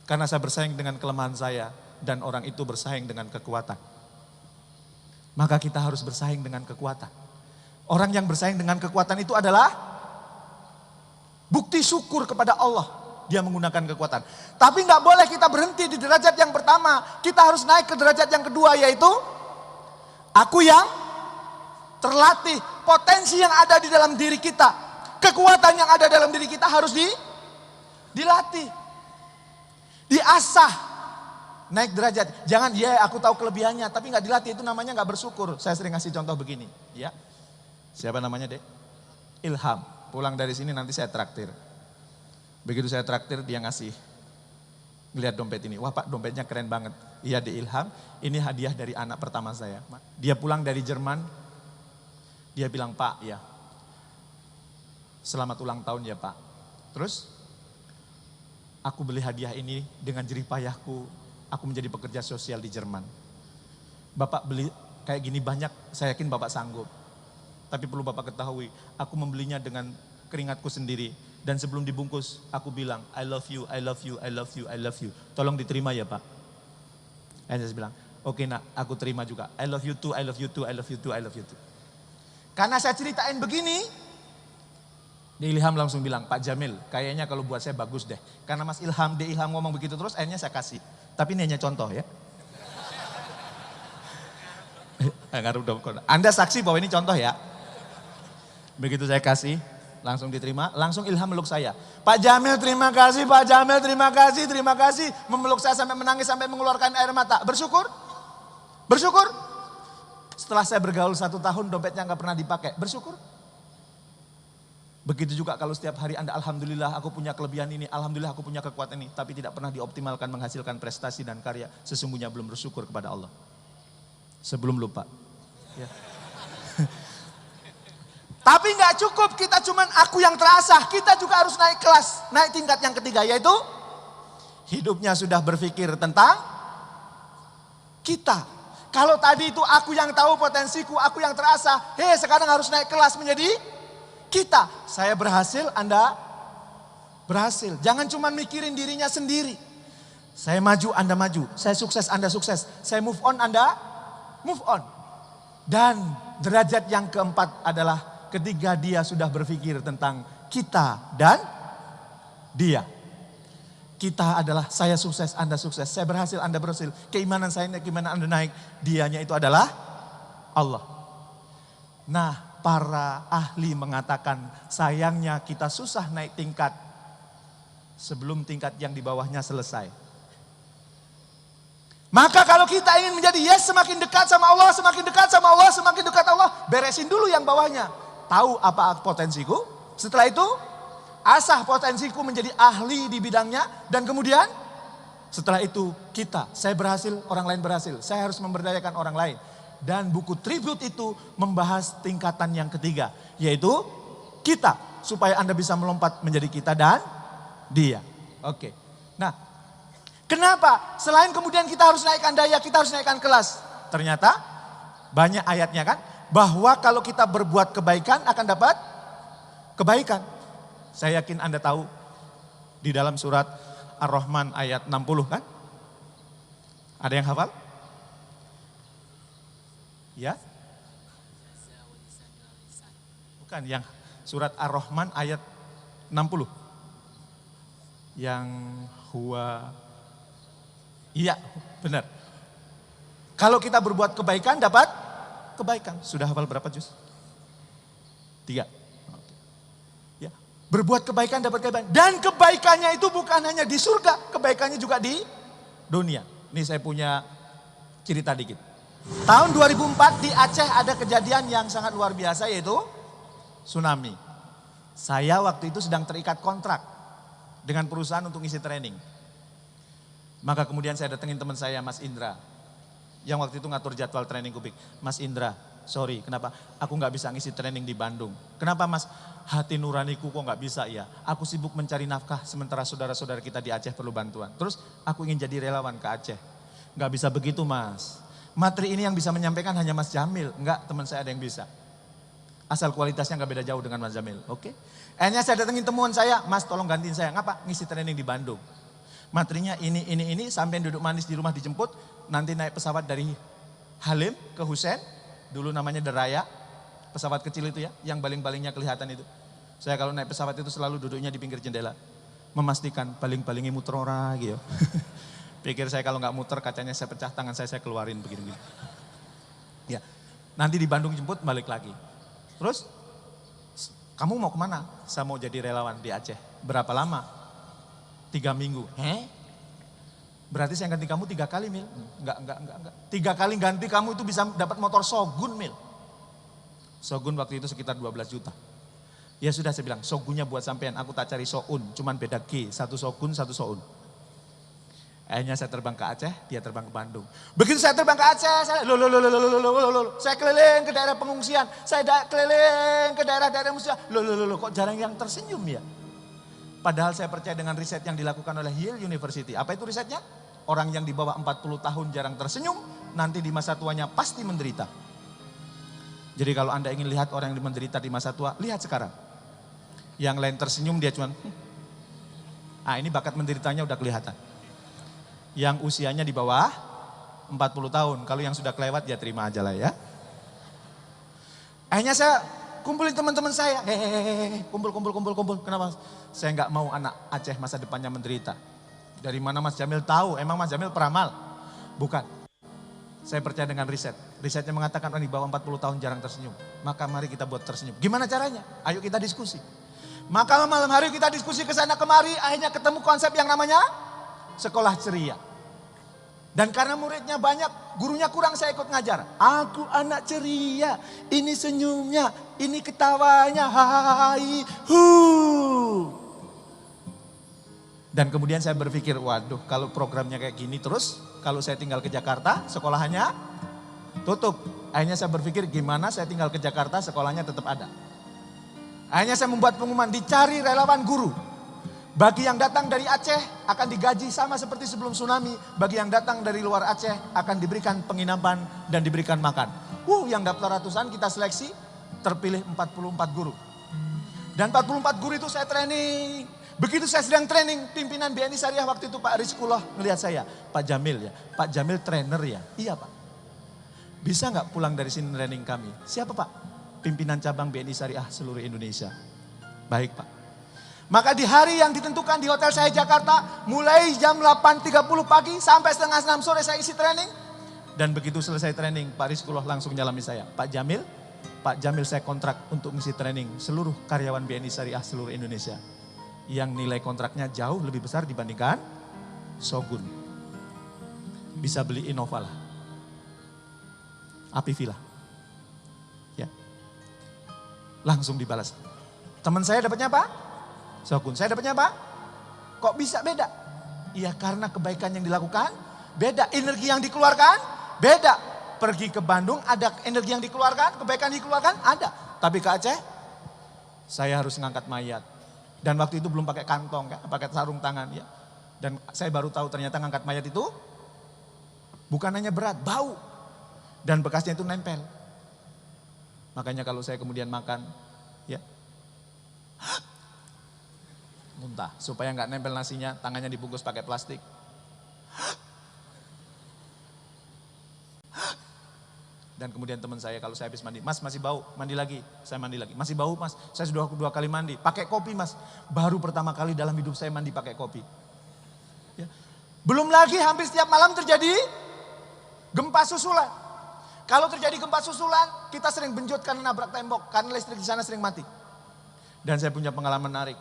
[SPEAKER 2] Karena saya bersaing dengan kelemahan saya dan orang itu bersaing dengan kekuatan. Maka kita harus bersaing dengan kekuatan. Orang yang bersaing dengan kekuatan itu adalah bukti syukur kepada Allah. Dia menggunakan kekuatan. Tapi nggak boleh kita berhenti di derajat yang pertama. Kita harus naik ke derajat yang kedua, yaitu aku yang terlatih. Potensi yang ada di dalam diri kita, kekuatan yang ada dalam diri kita harus dilatih, diasah, naik derajat. Jangan aku tahu kelebihannya tapi nggak dilatih, itu namanya nggak bersyukur. Saya sering ngasih contoh begini, ya. Siapa namanya dek? Ilham. Pulang dari sini nanti saya traktir. Begitu saya traktir dia ngasih, ngelihat dompet ini, wah pak dompetnya keren banget. Iya di Ilham, ini hadiah dari anak pertama saya. Dia pulang dari Jerman, dia bilang pak ya, selamat ulang tahun ya pak. Terus, aku beli hadiah ini dengan jerih payahku, aku menjadi pekerja sosial di Jerman. Bapak beli kayak gini banyak, saya yakin bapak sanggup. Tapi perlu bapak ketahui, aku membelinya dengan keringatku sendiri. Dan sebelum dibungkus, aku bilang, I love you, I love you, I love you, I love you. Tolong diterima ya pak. Dan saya bilang, oke nak, aku terima juga. I love you too, I love you too, I love you too, I love you too. Karena saya ceritain begini, di Ilham langsung bilang, Pak Jamil, kayaknya kalau buat saya bagus deh. Karena Mas Ilham, di Ilham ngomong begitu terus, akhirnya saya kasih. Tapi ini hanya contoh ya. Anda saksi bahwa ini contoh ya. Begitu saya kasih, langsung diterima, langsung Ilham meluk saya. Pak Jamil terima kasih, Pak Jamil terima kasih, terima kasih. Memeluk saya sampai menangis, sampai mengeluarkan air mata. Bersyukur? Bersyukur? Setelah saya bergaul 1 tahun, dompetnya nggak pernah dipakai. Bersyukur? Begitu juga kalau setiap hari Anda, alhamdulillah aku punya kelebihan ini, alhamdulillah aku punya kekuatan ini. Tapi tidak pernah dioptimalkan menghasilkan prestasi dan karya. Sesungguhnya belum bersyukur kepada Allah. Sebelum lupa. Ya. Tapi nggak cukup kita cuman aku yang terasah, kita juga harus naik kelas, naik tingkat yang ketiga, yaitu hidupnya sudah berpikir tentang kita. Kalau tadi itu aku yang tahu potensiku, aku yang terasah, sekarang harus naik kelas menjadi kita. Saya berhasil, Anda berhasil. Jangan cuma mikirin dirinya sendiri. Saya maju, Anda maju. Saya sukses, Anda sukses. Saya move on, Anda move on. Dan derajat yang keempat adalah ketika dia sudah berpikir tentang kita dan dia. Kita adalah saya sukses, Anda sukses. Saya berhasil, Anda berhasil. Keimanan saya naik, keimanan Anda naik. Dianya itu adalah Allah. Nah, para ahli mengatakan sayangnya kita susah naik tingkat sebelum tingkat yang di bawahnya selesai. Maka kalau kita ingin menjadi yes, semakin dekat sama Allah, semakin dekat sama Allah, semakin dekat Allah, beresin dulu yang bawahnya. Tahu apa potensiku? Setelah itu, asah potensiku menjadi ahli di bidangnya. Dan kemudian, setelah itu saya berhasil, orang lain berhasil. Saya harus memberdayakan orang lain. Dan buku tribute itu membahas tingkatan yang ketiga. Yaitu kita. Supaya Anda bisa melompat menjadi kita dan dia. Oke. Nah, kenapa? Selain kemudian kita harus naikkan daya, kita harus naikkan kelas. Ternyata banyak ayatnya kan. Bahwa kalau kita berbuat kebaikan akan dapat kebaikan. Saya yakin Anda tahu di dalam surat Ar-Rahman ayat 60 kan? Ada yang hafal? Ya? Bukan, yang surat Ar-Rahman ayat 60. Yang iya benar. Kalau kita berbuat kebaikan dapat kebaikan. Sudah hafal berapa juz? 3. Ya. Berbuat kebaikan dapat kebaikan. Dan kebaikannya itu bukan hanya di surga. Kebaikannya juga di dunia. Ini saya punya cerita dikit. Tahun 2004 di Aceh ada kejadian yang sangat luar biasa yaitu tsunami. Saya waktu itu sedang terikat kontrak dengan perusahaan untuk ngisi training. Maka kemudian saya datengin teman saya Mas Indra. Yang waktu itu ngatur jadwal training Kubik. Mas Indra, sorry kenapa aku gak bisa ngisi training di Bandung. Kenapa Mas? Hati nuraniku kok gak bisa ya. Aku sibuk mencari nafkah sementara saudara-saudara kita di Aceh perlu bantuan. Terus aku ingin jadi relawan ke Aceh. Gak bisa begitu Mas. Materi ini yang bisa menyampaikan hanya Mas Jamil. Enggak, teman saya ada yang bisa. Asal kualitasnya gak beda jauh dengan Mas Jamil. Oke. Akhirnya saya datengin temuan saya. Mas tolong gantiin saya. Ngapa? Ngisi training di Bandung. Materinya ini. Sampai duduk manis di rumah dijemput. Nanti naik pesawat dari Halim ke Husen. Dulu namanya Deraya. Pesawat kecil itu ya. Yang baling-balingnya kelihatan itu. Saya kalau naik pesawat itu selalu duduknya di pinggir jendela. Memastikan baling-balingnya muter ora gitu. Pikir saya kalau nggak muter kacanya saya pecah, tangan saya keluarin begini. Ya, nanti di Bandung jemput balik lagi. Terus, kamu mau kemana? Saya mau jadi relawan di Aceh. Berapa lama? 3 minggu. Berarti saya ganti kamu 3 kali Mil? Enggak. 3 kali ganti kamu itu bisa dapat motor Shogun Mil. Shogun waktu itu sekitar 12 juta. Ya sudah saya bilang, Shogunnya buat sampean, aku tak cari Soun, cuman beda G, 1 Shogun, 1 Soun. Akhirnya saya terbang ke Aceh, dia terbang ke Bandung. Begitu saya terbang ke Aceh, saya keliling ke daerah pengungsian. Saya keliling ke daerah-daerah pengungsian. Kok jarang yang tersenyum ya? Padahal saya percaya dengan riset yang dilakukan oleh Yale University. Apa itu risetnya? Orang yang di bawah 40 tahun jarang tersenyum, nanti di masa tuanya pasti menderita. Jadi kalau Anda ingin lihat orang yang menderita di masa tua, lihat sekarang. Yang lain tersenyum dia cuman, ini bakat menderitanya udah kelihatan. Yang usianya di bawah 40 tahun. Kalau yang sudah kelewat ya terima aja lah ya. Akhirnya saya kumpulin teman-teman saya. Kumpul. Kenapa? Saya nggak mau anak Aceh masa depannya menderita. Dari mana Mas Jamil tahu? Emang Mas Jamil peramal? Bukan. Saya percaya dengan riset. Risetnya mengatakan orang di bawah 40 tahun jarang tersenyum. Maka mari kita buat tersenyum. Gimana caranya? Ayo kita diskusi. Maka malam hari kita diskusi ke sana kemari. Akhirnya ketemu konsep yang namanya sekolah ceria. Dan karena muridnya banyak, gurunya kurang, saya ikut ngajar. Aku anak ceria, ini senyumnya, ini ketawanya, hai, hu. Dan kemudian saya berpikir, waduh kalau programnya kayak gini terus, kalau saya tinggal ke Jakarta, sekolahnya tutup. Akhirnya saya berpikir gimana saya tinggal ke Jakarta, sekolahnya tetap ada. Akhirnya saya membuat pengumuman, dicari relawan guru. Bagi yang datang dari Aceh akan digaji sama seperti sebelum tsunami. Bagi yang datang dari luar Aceh akan diberikan penginapan dan diberikan makan. Yang daftar ratusan kita seleksi, terpilih 44 guru. Dan 44 guru itu saya training. Begitu saya sedang training, pimpinan BNI Syariah waktu itu Pak Rizkullah ngelihat saya. Pak Jamil ya, Pak Jamil trainer ya? Iya Pak. Bisa nggak pulang dari sini training kami? Siapa Pak? Pimpinan cabang BNI Syariah seluruh Indonesia. Baik Pak. Maka di hari yang ditentukan di hotel saya Jakarta, mulai jam 8.30 pagi sampai setengah 6 sore saya isi training. Dan begitu selesai training, Pak Rizkullah langsung nyalami saya. Pak Jamil saya kontrak untuk mengisi training seluruh karyawan BNI Syariah seluruh Indonesia. Yang nilai kontraknya jauh lebih besar dibandingkan Shogun. Bisa beli Innova lah. Apivilla. Ya. Langsung dibalas. Teman saya dapatnya apa? Shogun. Saya dapatnya apa? Kok bisa beda? Iya karena kebaikan yang dilakukan beda. Energi yang dikeluarkan beda. Pergi ke Bandung ada energi yang dikeluarkan, kebaikan dikeluarkan ada. Tapi ke Aceh, saya harus ngangkat mayat. Dan waktu itu belum pakai kantong, kan? Pakai sarung tangan. Ya. Dan saya baru tahu ternyata ngangkat mayat itu bukan hanya berat, bau. Dan bekasnya itu nempel. Makanya kalau saya kemudian makan, ya muntah. Supaya nggak nempel nasinya, tangannya dibungkus pakai plastik. Dan kemudian teman saya kalau saya habis mandi, mas masih bau, mandi lagi, saya mandi lagi. Masih bau mas, saya sudah 2 kali mandi, pakai kopi mas. Baru pertama kali dalam hidup saya mandi pakai kopi. Ya. Belum lagi hampir setiap malam terjadi gempa susulan. Kalau terjadi gempa susulan, kita sering benjut karena nabrak tembok, karena listrik di sana sering mati. Dan saya punya pengalaman menarik.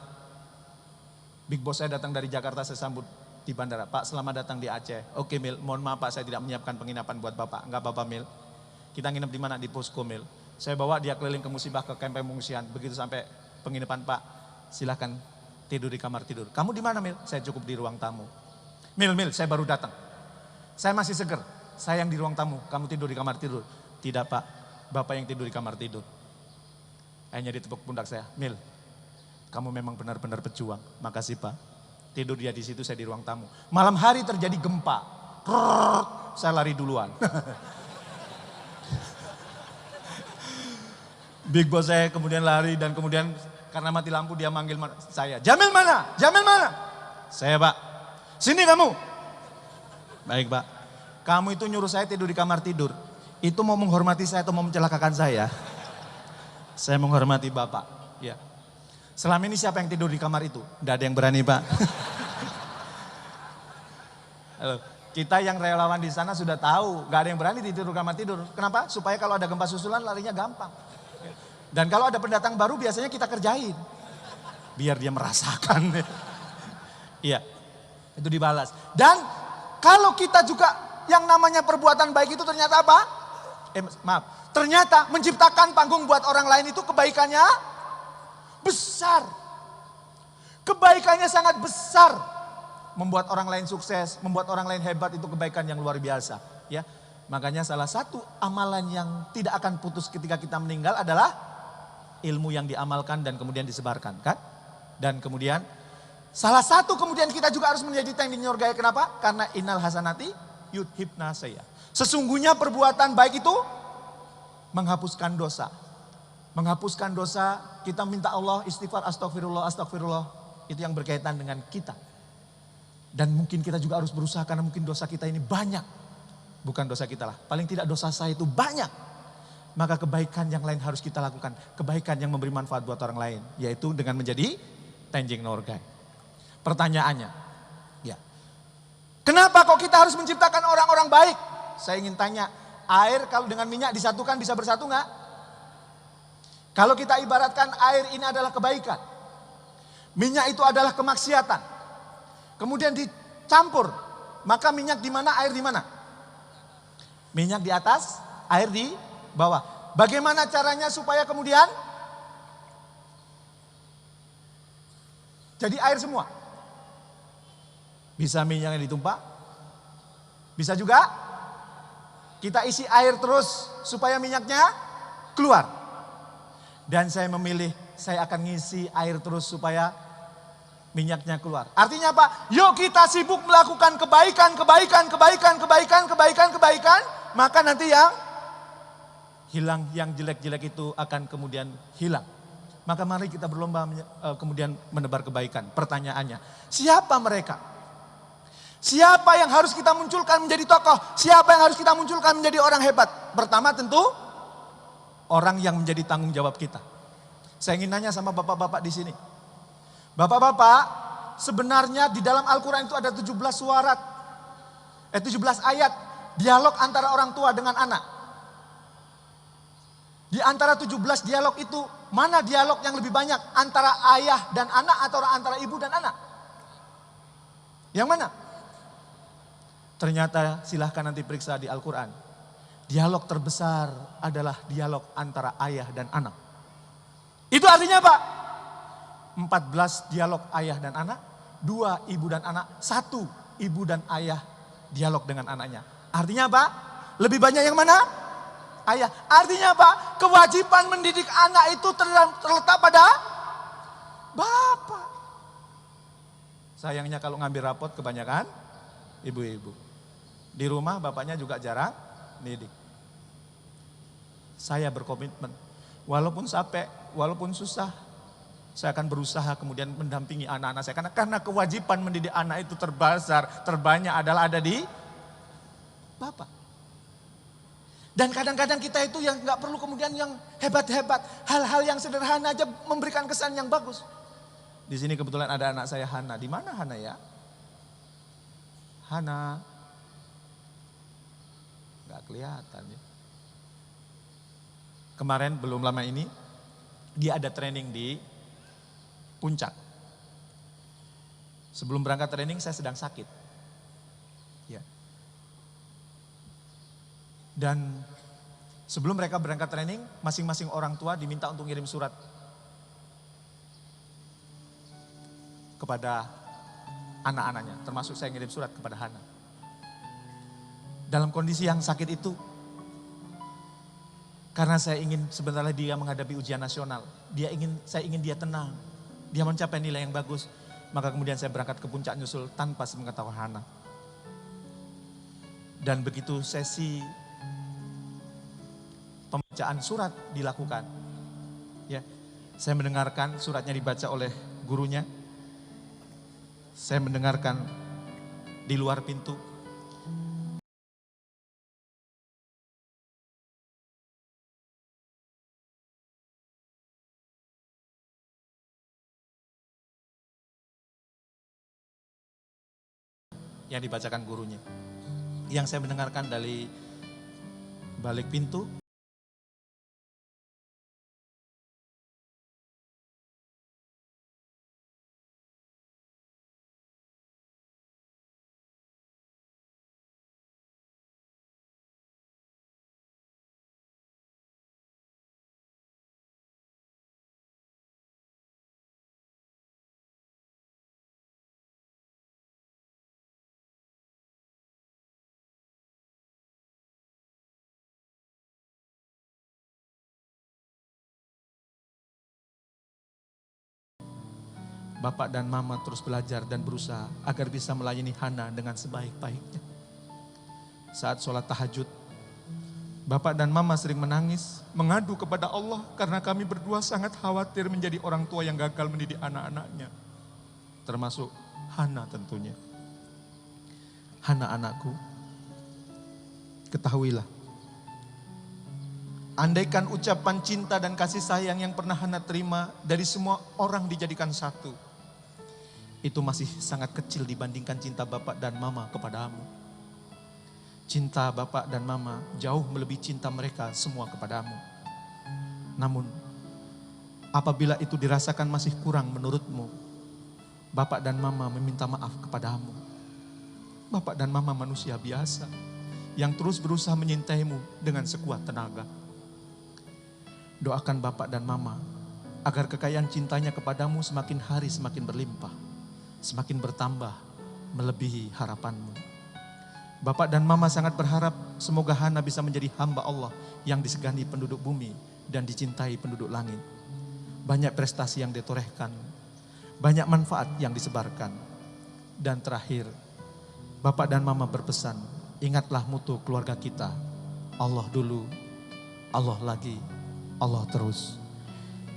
[SPEAKER 2] Big boss saya datang dari Jakarta, saya sambut di bandara. Pak selamat datang di Aceh. Oke Mil, mohon maaf Pak saya tidak menyiapkan penginapan buat Bapak. Enggak apa-apa Mil. Kita nginep di mana? Di posko Mil. Saya bawa dia keliling ke musibah, ke kamp pengungsian. Begitu sampai penginapan Pak, silahkan tidur di kamar tidur. Kamu di mana Mil? Saya cukup di ruang tamu. Mil, saya baru datang. Saya masih seger. Saya yang di ruang tamu, kamu tidur di kamar tidur. Tidak Pak, Bapak yang tidur di kamar tidur. Akhirnya ditepuk pundak saya. Mil, kamu memang benar-benar pejuang. Makasih Pak. Tidur dia di situ, saya di ruang tamu. Malam hari terjadi gempa. Saya lari duluan. Big boss saya kemudian lari dan kemudian karena mati lampu dia manggil saya. Jamil mana? Jamil mana? Saya Pak. Sini kamu. Baik Pak. Kamu itu nyuruh saya tidur di kamar tidur. Itu mau menghormati saya atau mau mencelakakan saya? Saya menghormati Bapak. Ya. Selama ini siapa yang tidur di kamar itu? Tidak ada yang berani Pak. Halo. Kita yang relawan di sana sudah tahu, gak ada yang berani tidur di kamar tidur. Kenapa? Supaya kalau ada gempa susulan larinya gampang. Dan kalau ada pendatang baru biasanya kita kerjain. Biar dia merasakan. Iya, itu dibalas. Dan kalau kita juga yang namanya perbuatan baik itu ternyata apa? Ternyata menciptakan panggung buat orang lain itu kebaikannya besar. Kebaikannya sangat besar. Membuat orang lain sukses, membuat orang lain hebat itu kebaikan yang luar biasa. Ya, makanya salah satu amalan yang tidak akan putus ketika kita meninggal adalah ilmu yang diamalkan dan kemudian disebarkan, kan? Dan kemudian salah satu kemudian kita juga harus menjadi tanding surga. Kenapa? Karena innal hasanati yudhibna sayyi'at. Sesungguhnya perbuatan baik itu menghapuskan dosa. Menghapuskan dosa, kita minta Allah istighfar, astagfirullah, astagfirullah. Itu yang berkaitan dengan kita. Dan mungkin kita juga harus berusaha karena mungkin dosa kita ini banyak. Bukan dosa kita lah, paling tidak dosa saya itu banyak. Maka kebaikan yang lain harus kita lakukan. Kebaikan yang memberi manfaat buat orang lain. Yaitu dengan menjadi Tanjing Norgay. Pertanyaannya. Ya. Kenapa kok kita harus menciptakan orang-orang baik? Saya ingin tanya. Air kalau dengan minyak disatukan bisa bersatu nggak? Kalau kita ibaratkan air ini adalah kebaikan. Minyak itu adalah kemaksiatan. Kemudian dicampur. Maka minyak di mana, air di mana? Minyak di atas, air di bawah. Bagaimana caranya supaya kemudian jadi air semua? Bisa minyaknya ditumpah. Bisa juga kita isi air terus supaya minyaknya keluar. Dan saya memilih saya akan ngisi air terus supaya minyaknya keluar. Artinya apa? Yuk kita sibuk melakukan kebaikan. Maka nanti yang hilang, yang jelek-jelek itu akan kemudian hilang. Maka mari kita berlomba kemudian menebar kebaikan. Pertanyaannya, siapa mereka? Siapa yang harus kita munculkan menjadi tokoh? Siapa yang harus kita munculkan menjadi orang hebat? Pertama tentu orang yang menjadi tanggung jawab kita. Saya ingin nanya sama bapak-bapak di sini. Bapak-bapak, sebenarnya di dalam Al-Quran itu ada 17 ayat dialog antara orang tua dengan anak. Di antara 17 dialog itu, mana dialog yang lebih banyak? Antara ayah dan anak atau antara ibu dan anak? Yang mana? Ternyata silahkan nanti periksa di Al-Quran. Dialog terbesar adalah dialog antara ayah dan anak. Itu artinya apa? 14 dialog ayah dan anak, 2 ibu dan anak, 1 ibu dan ayah dialog dengan anaknya. Artinya apa? Lebih banyak yang mana? Ayah. Artinya apa? Kewajiban mendidik anak itu terletak pada bapak. Sayangnya kalau ngambil rapot kebanyakan ibu-ibu. Di rumah bapaknya juga jarang didik. Saya berkomitmen, walaupun capek, walaupun susah, saya akan berusaha kemudian mendampingi anak-anak saya. Karena kewajiban mendidik anak itu terbanyak adalah ada di bapak. Dan kadang-kadang kita itu yang nggak perlu kemudian yang hebat-hebat. Hal-hal yang sederhana aja memberikan kesan yang bagus. Di sini kebetulan ada anak saya Hana. Di mana Hana ya? Hana. Nggak kelihatan ya. Kemarin belum lama ini dia ada training di Puncak. Sebelum berangkat training saya sedang sakit. Ya. Dan sebelum mereka berangkat training, masing-masing orang tua diminta untuk ngirim surat kepada anak-anaknya. Termasuk saya ngirim surat kepada Hana. Dalam kondisi yang sakit itu, karena saya ingin sebentar lagi dia menghadapi ujian nasional. Saya ingin dia tenang. Dia mencapai nilai yang bagus. Maka kemudian saya berangkat ke Puncak nyusul tanpa sepengetahuan Hana. Dan begitu sesi pembacaan surat dilakukan. Ya, saya mendengarkan suratnya dibaca oleh gurunya. Saya mendengarkan di luar pintu. Yang dibacakan gurunya. Yang saya mendengarkan dari balik pintu. Bapak dan mama terus belajar dan berusaha agar bisa melayani Hana dengan sebaik-baiknya. Saat sholat tahajud, bapak dan mama sering menangis, mengadu kepada Allah karena kami berdua sangat khawatir menjadi orang tua yang gagal mendidik anak-anaknya. Termasuk Hana tentunya. Hana anakku, ketahuilah, andaikan ucapan cinta dan kasih sayang yang pernah Hana terima dari semua orang dijadikan satu, itu masih sangat kecil dibandingkan cinta bapak dan mama kepadamu. Cinta bapak dan mama jauh melebihi cinta mereka semua kepadamu. Namun, apabila itu dirasakan masih kurang menurutmu, bapak dan mama meminta maaf kepadamu. Bapak dan mama manusia biasa yang terus berusaha menyintaimu dengan sekuat tenaga. Doakan bapak dan mama agar kekayaan cintanya kepadamu semakin hari semakin berlimpah, semakin bertambah melebihi harapanmu. Bapak dan mama sangat berharap semoga Hana bisa menjadi hamba Allah yang disegani penduduk bumi dan dicintai penduduk langit. Banyak prestasi yang ditorehkan, banyak manfaat yang disebarkan. Dan terakhir, bapak dan mama berpesan, ingatlah mutu keluarga kita. Allah dulu, Allah lagi, Allah terus.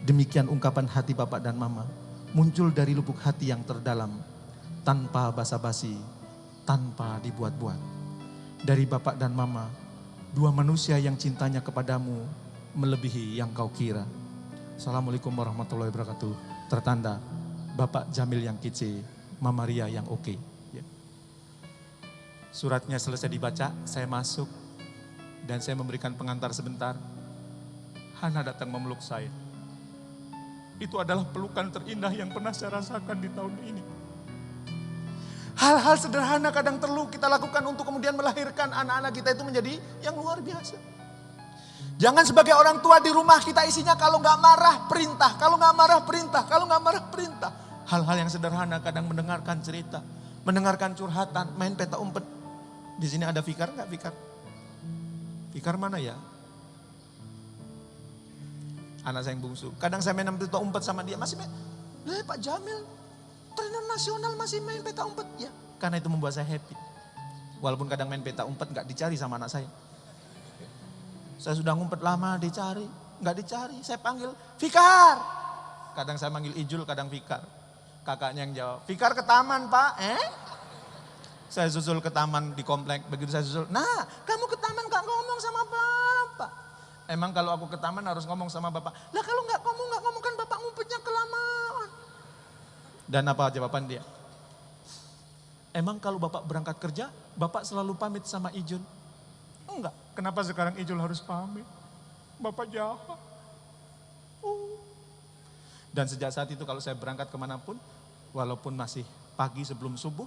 [SPEAKER 2] Demikian ungkapan hati bapak dan mama, muncul dari lubuk hati yang terdalam, tanpa basa-basi, tanpa dibuat-buat. Dari bapak dan mama, dua manusia yang cintanya kepadamu melebihi yang kau kira. Assalamualaikum warahmatullahi wabarakatuh. Tertanda
[SPEAKER 1] Bapak Jamil yang kece, Mama Ria yang oke. Ya. Suratnya selesai dibaca, saya masuk dan saya memberikan pengantar sebentar. Hana datang memeluk saya. Itu adalah pelukan terindah yang pernah saya rasakan di tahun ini. Hal-hal sederhana kadang perlu kita lakukan untuk kemudian melahirkan anak-anak kita itu menjadi yang luar biasa. Jangan sebagai orang tua di rumah kita isinya kalau nggak marah perintah, kalau nggak marah perintah, kalau nggak marah perintah. Hal-hal yang sederhana kadang mendengarkan cerita, mendengarkan curhatan, main peta umpet. Di sini ada Fikar nggak Fikar? Fikar mana ya? Anak saya yang bungsu. Kadang saya main peta umpet sama dia, masih main. Pak Jamil, trainer nasional masih main peta umpet. Ya, karena itu membuat saya happy. Walaupun kadang main peta umpet nggak dicari sama anak saya. Saya sudah ngumpet lama dicari, nggak dicari. Saya panggil Fikar. Kadang saya manggil Ijul, kadang Fikar. Kakaknya yang jawab, Fikar ke taman Pak. Saya susul ke taman di komplek. Begitu saya susul, nah kamu ke taman nggak ngomong sama Bapak. Emang kalau aku ke taman harus ngomong sama Bapak. Lah kalau nggak ngomong kan Bapak ngumpetnya kelamaan. Dan apa jawaban dia? Emang kalau Bapak berangkat kerja, Bapak selalu pamit sama Ijul? Enggak. Kenapa sekarang Ijul harus pamit? Bapak jahat. Dan sejak saat itu kalau saya berangkat kemanapun, walaupun masih pagi sebelum subuh,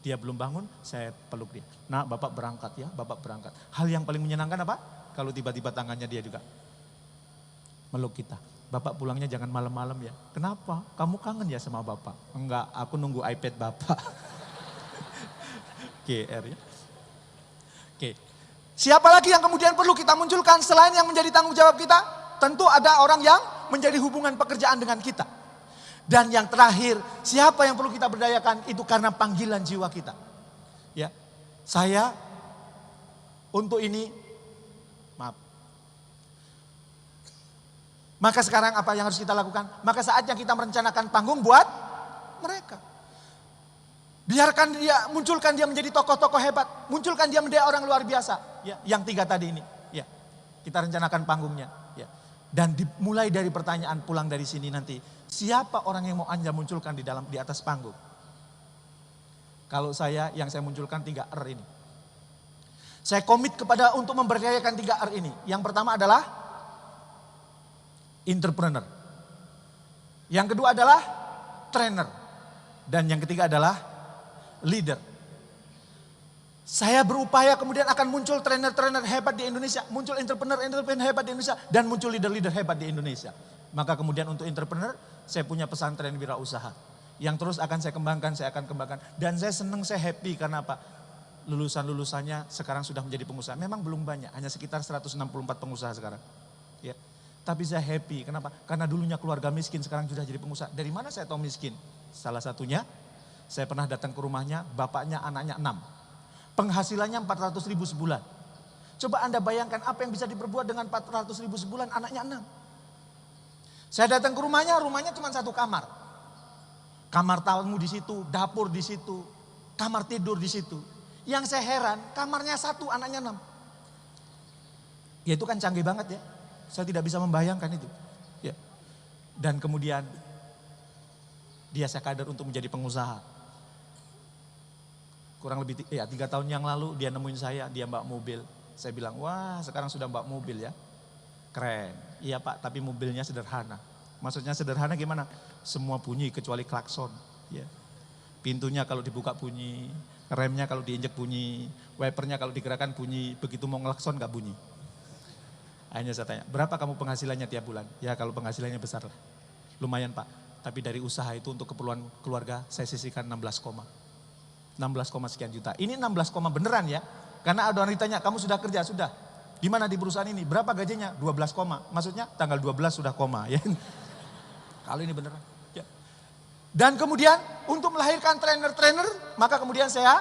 [SPEAKER 1] dia belum bangun, saya peluk dia. Nah, Bapak berangkat ya, Bapak berangkat. Hal yang paling menyenangkan apa? Kalau tiba-tiba tangannya dia juga meluk kita. Bapak pulangnya jangan malam-malam ya. Kenapa? Kamu kangen ya sama Bapak? Enggak, aku nunggu iPad Bapak. GR ya. Oke. Siapa lagi yang kemudian perlu kita munculkan selain yang menjadi tanggung jawab kita? Tentu ada orang yang menjadi hubungan pekerjaan dengan kita. Dan yang terakhir, siapa yang perlu kita berdayakan? Itu karena panggilan jiwa kita. Ya, saya untuk ini, maaf. Maka sekarang apa yang harus kita lakukan? Maka saatnya kita merencanakan panggung buat mereka. Biarkan dia, munculkan dia menjadi tokoh-tokoh hebat. Munculkan dia menjadi orang luar biasa. Ya, yang 3 tadi ini. Ya, kita rencanakan panggungnya. Ya. Dan dimulai dari pertanyaan pulang dari sini nanti. Siapa orang yang mau Anda munculkan di atas panggung? Kalau saya, yang saya munculkan 3 R ini. Saya komit kepada untuk memberdayakan 3 R ini. Yang pertama adalah entrepreneur. Yang kedua adalah trainer. Dan yang ketiga adalah leader. Saya berupaya kemudian akan muncul trainer-trainer hebat di Indonesia, muncul entrepreneur hebat di Indonesia, dan muncul leader-leader hebat di Indonesia. Maka kemudian untuk entrepreneur, saya punya pesantren wirausaha yang terus akan saya kembangkan, saya akan kembangkan. Dan saya senang, saya happy karena apa? Lulusan-lulusannya sekarang sudah menjadi pengusaha. Memang belum banyak, hanya sekitar 164 pengusaha sekarang. Ya. Tapi saya happy, kenapa? Karena dulunya keluarga miskin, sekarang sudah jadi pengusaha. Dari mana saya tahu miskin? Salah satunya, saya pernah datang ke rumahnya, bapaknya anaknya 6. Penghasilannya 400.000 sebulan. Coba Anda bayangkan apa yang bisa diperbuat dengan 400.000 sebulan, anaknya 6. Saya datang ke rumahnya cuma 1 kamar. Kamar tamu di situ, dapur di situ, kamar tidur di situ. Yang saya heran, kamarnya 1, anaknya 6. Ya itu kan canggih banget ya. Saya tidak bisa membayangkan itu. Ya. Dan kemudian dia saya kader untuk menjadi pengusaha. Kurang lebih 3 tahun yang lalu dia nemuin saya, dia bawa mobil. Saya bilang, wah sekarang sudah bawa mobil ya. Keren. Iya Pak, tapi mobilnya sederhana. Maksudnya sederhana gimana? Semua bunyi kecuali klakson. Ya. Pintunya kalau dibuka bunyi, remnya kalau diinjek bunyi, wipernya kalau digerakkan bunyi, begitu mau ngelakson gak bunyi. Akhirnya saya tanya, berapa kamu penghasilannya tiap bulan? Ya kalau penghasilannya besar lah. Lumayan Pak, tapi dari usaha itu untuk keperluan keluarga saya sisihkan 16 sekian juta. Ini 16 beneran ya. Karena ada orang ditanya, kamu sudah kerja? Sudah. Di mana di perusahaan ini? Berapa gajinya? 12 koma. Maksudnya tanggal 12 sudah koma ya. Kalau ini beneran. Ya. Dan kemudian untuk melahirkan trainer-trainer, maka kemudian saya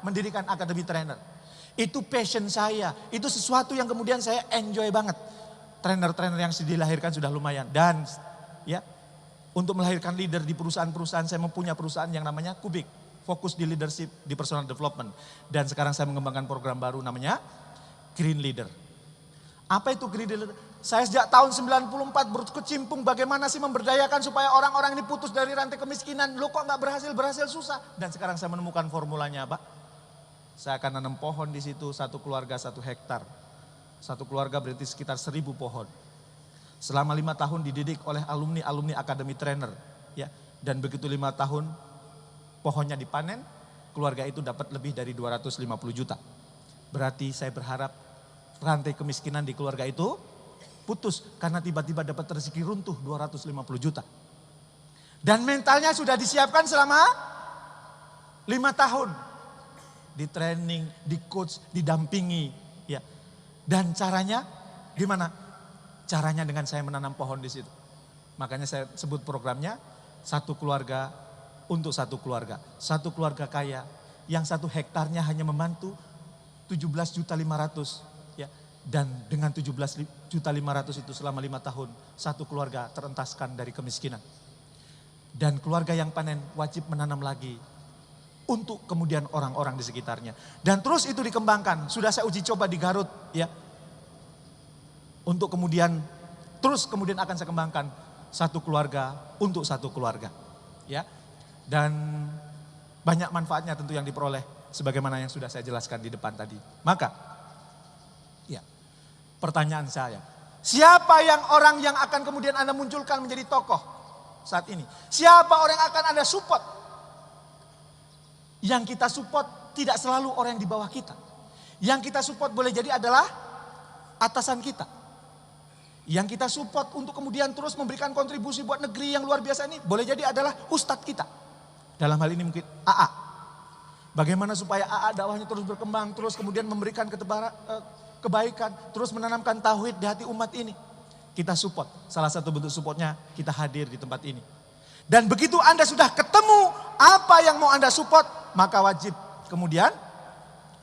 [SPEAKER 1] mendirikan akademi trainer. Itu passion saya. Itu sesuatu yang kemudian saya enjoy banget. Trainer-trainer yang dilahirkan sudah lumayan. Dan ya, untuk melahirkan leader di perusahaan-perusahaan, saya mempunyai perusahaan yang namanya Kubik. Fokus di leadership, di personal development. Dan sekarang saya mengembangkan program baru namanya Green Leader. Apa itu Green Leader?
[SPEAKER 2] Saya sejak tahun 94 berkecimpung bagaimana sih memberdayakan supaya orang-orang ini putus dari rantai kemiskinan. Loh kok nggak berhasil susah. Dan sekarang saya menemukan formulanya, Pak. Saya akan nanam pohon di situ, satu keluarga 1 hektar. Satu keluarga berarti sekitar 1000 pohon. Selama 5 tahun dididik oleh alumni Academy Trainer. Ya, dan begitu 5 tahun pohonnya dipanen, keluarga itu dapat lebih dari 250 juta. Berarti saya berharap rantai kemiskinan di keluarga itu putus karena tiba-tiba dapat rezeki runtuh 250 juta. Dan mentalnya sudah disiapkan selama 5 tahun. Di training, di coach, didampingi. Ya. Dan caranya gimana? Caranya dengan saya menanam pohon di situ. Makanya saya sebut programnya satu keluarga untuk satu keluarga. Satu keluarga kaya yang 1 hektarnya hanya membantu 17.500.000. Ya. Dan dengan 17.500.000 itu selama 5 tahun, satu keluarga terentaskan dari kemiskinan. Dan keluarga yang panen wajib menanam lagi untuk kemudian orang-orang di sekitarnya. Dan terus itu dikembangkan. Sudah saya uji coba di Garut, ya. Untuk kemudian terus kemudian akan saya kembangkan satu keluarga untuk satu keluarga, ya. Dan banyak manfaatnya tentu yang diperoleh sebagaimana yang sudah saya jelaskan di depan tadi. Maka, ya. Pertanyaan saya, siapa orang yang akan kemudian Anda munculkan menjadi tokoh saat ini? Siapa orang yang akan Anda support? Yang kita support tidak selalu orang yang di bawah kita. Yang kita support boleh jadi adalah atasan kita. Yang kita support untuk kemudian terus memberikan kontribusi buat negeri yang luar biasa ini boleh jadi adalah ustadz kita. Dalam hal ini mungkin AA. Bagaimana supaya AA dakwahnya terus berkembang, terus kemudian memberikan kebaikan, terus menanamkan tauhid di hati umat ini. Kita support. Salah satu bentuk supportnya kita hadir di tempat ini. Dan begitu Anda sudah ketemu apa yang mau Anda support, maka wajib kemudian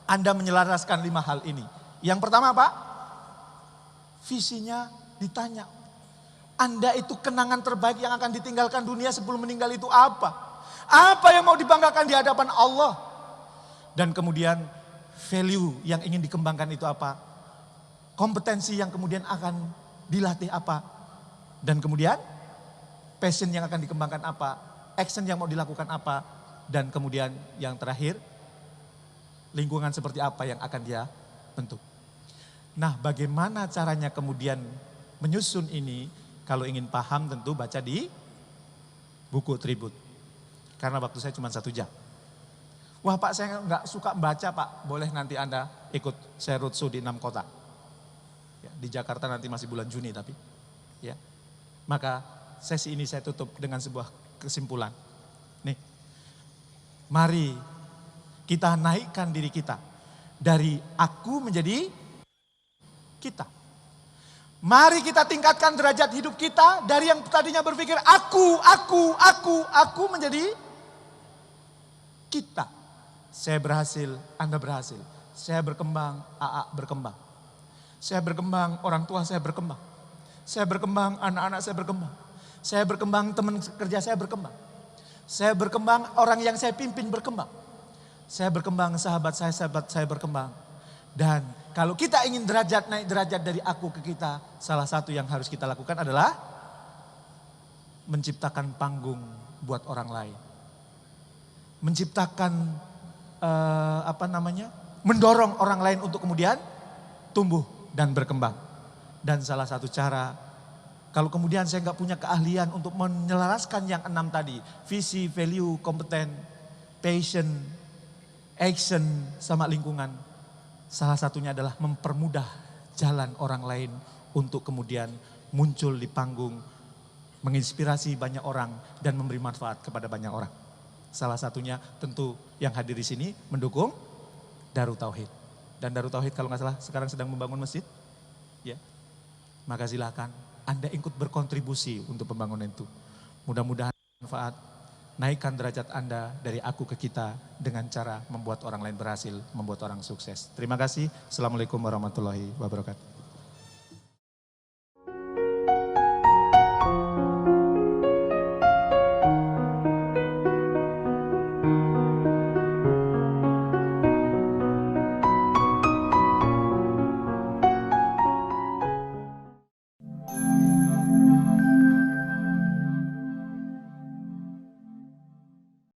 [SPEAKER 2] Anda menyelaraskan 5 hal ini. Yang pertama apa? Visinya ditanya. Anda itu kenangan terbaik yang akan ditinggalkan dunia sebelum meninggal itu apa? Apa yang mau dibanggakan di hadapan Allah? Dan kemudian value yang ingin dikembangkan itu apa? Kompetensi yang kemudian akan dilatih apa? Dan kemudian passion yang akan dikembangkan apa? Action yang mau dilakukan apa? Dan kemudian yang terakhir, lingkungan seperti apa yang akan dia bentuk. Nah, bagaimana caranya kemudian menyusun ini? Kalau ingin paham tentu baca di buku Tribut. Karena waktu saya cuma 1 jam. Wah Pak, saya nggak suka baca Pak. Boleh nanti Anda ikut saya roadshow di 6 kota. Ya, di Jakarta nanti masih bulan Juni tapi. Ya. Maka sesi ini saya tutup dengan sebuah kesimpulan. Nih, mari kita naikkan diri kita dari aku menjadi kita. Mari kita tingkatkan derajat hidup kita dari yang tadinya berpikir aku menjadi kita. Saya berhasil, Anda berhasil. Saya berkembang, AA berkembang. Saya berkembang, orang tua saya berkembang. Saya berkembang, anak-anak saya berkembang. Saya berkembang, teman kerja saya berkembang. Saya berkembang, orang yang saya pimpin berkembang. Saya berkembang, sahabat saya berkembang. Dan kalau kita ingin naik derajat dari aku ke kita, salah satu yang harus kita lakukan adalah menciptakan panggung buat orang lain. Menciptakan mendorong orang lain untuk kemudian tumbuh dan berkembang. Dan salah satu cara, kalau kemudian saya nggak punya keahlian untuk menyelaraskan yang 6 tadi, visi, value, kompeten, passion, action, sama lingkungan. Salah satunya adalah mempermudah jalan orang lain untuk kemudian muncul di panggung, menginspirasi banyak orang dan memberi manfaat kepada banyak orang. Salah satunya tentu yang hadir di sini mendukung Darut Tauhid. Dan Darut Tauhid kalau nggak salah sekarang sedang membangun masjid. Ya. Maka silakan Anda ikut berkontribusi untuk pembangunan itu. Mudah-mudahan manfaat, naikkan derajat Anda dari aku ke kita dengan cara membuat orang lain berhasil, membuat orang sukses. Terima kasih. Assalamualaikum warahmatullahi wabarakatuh.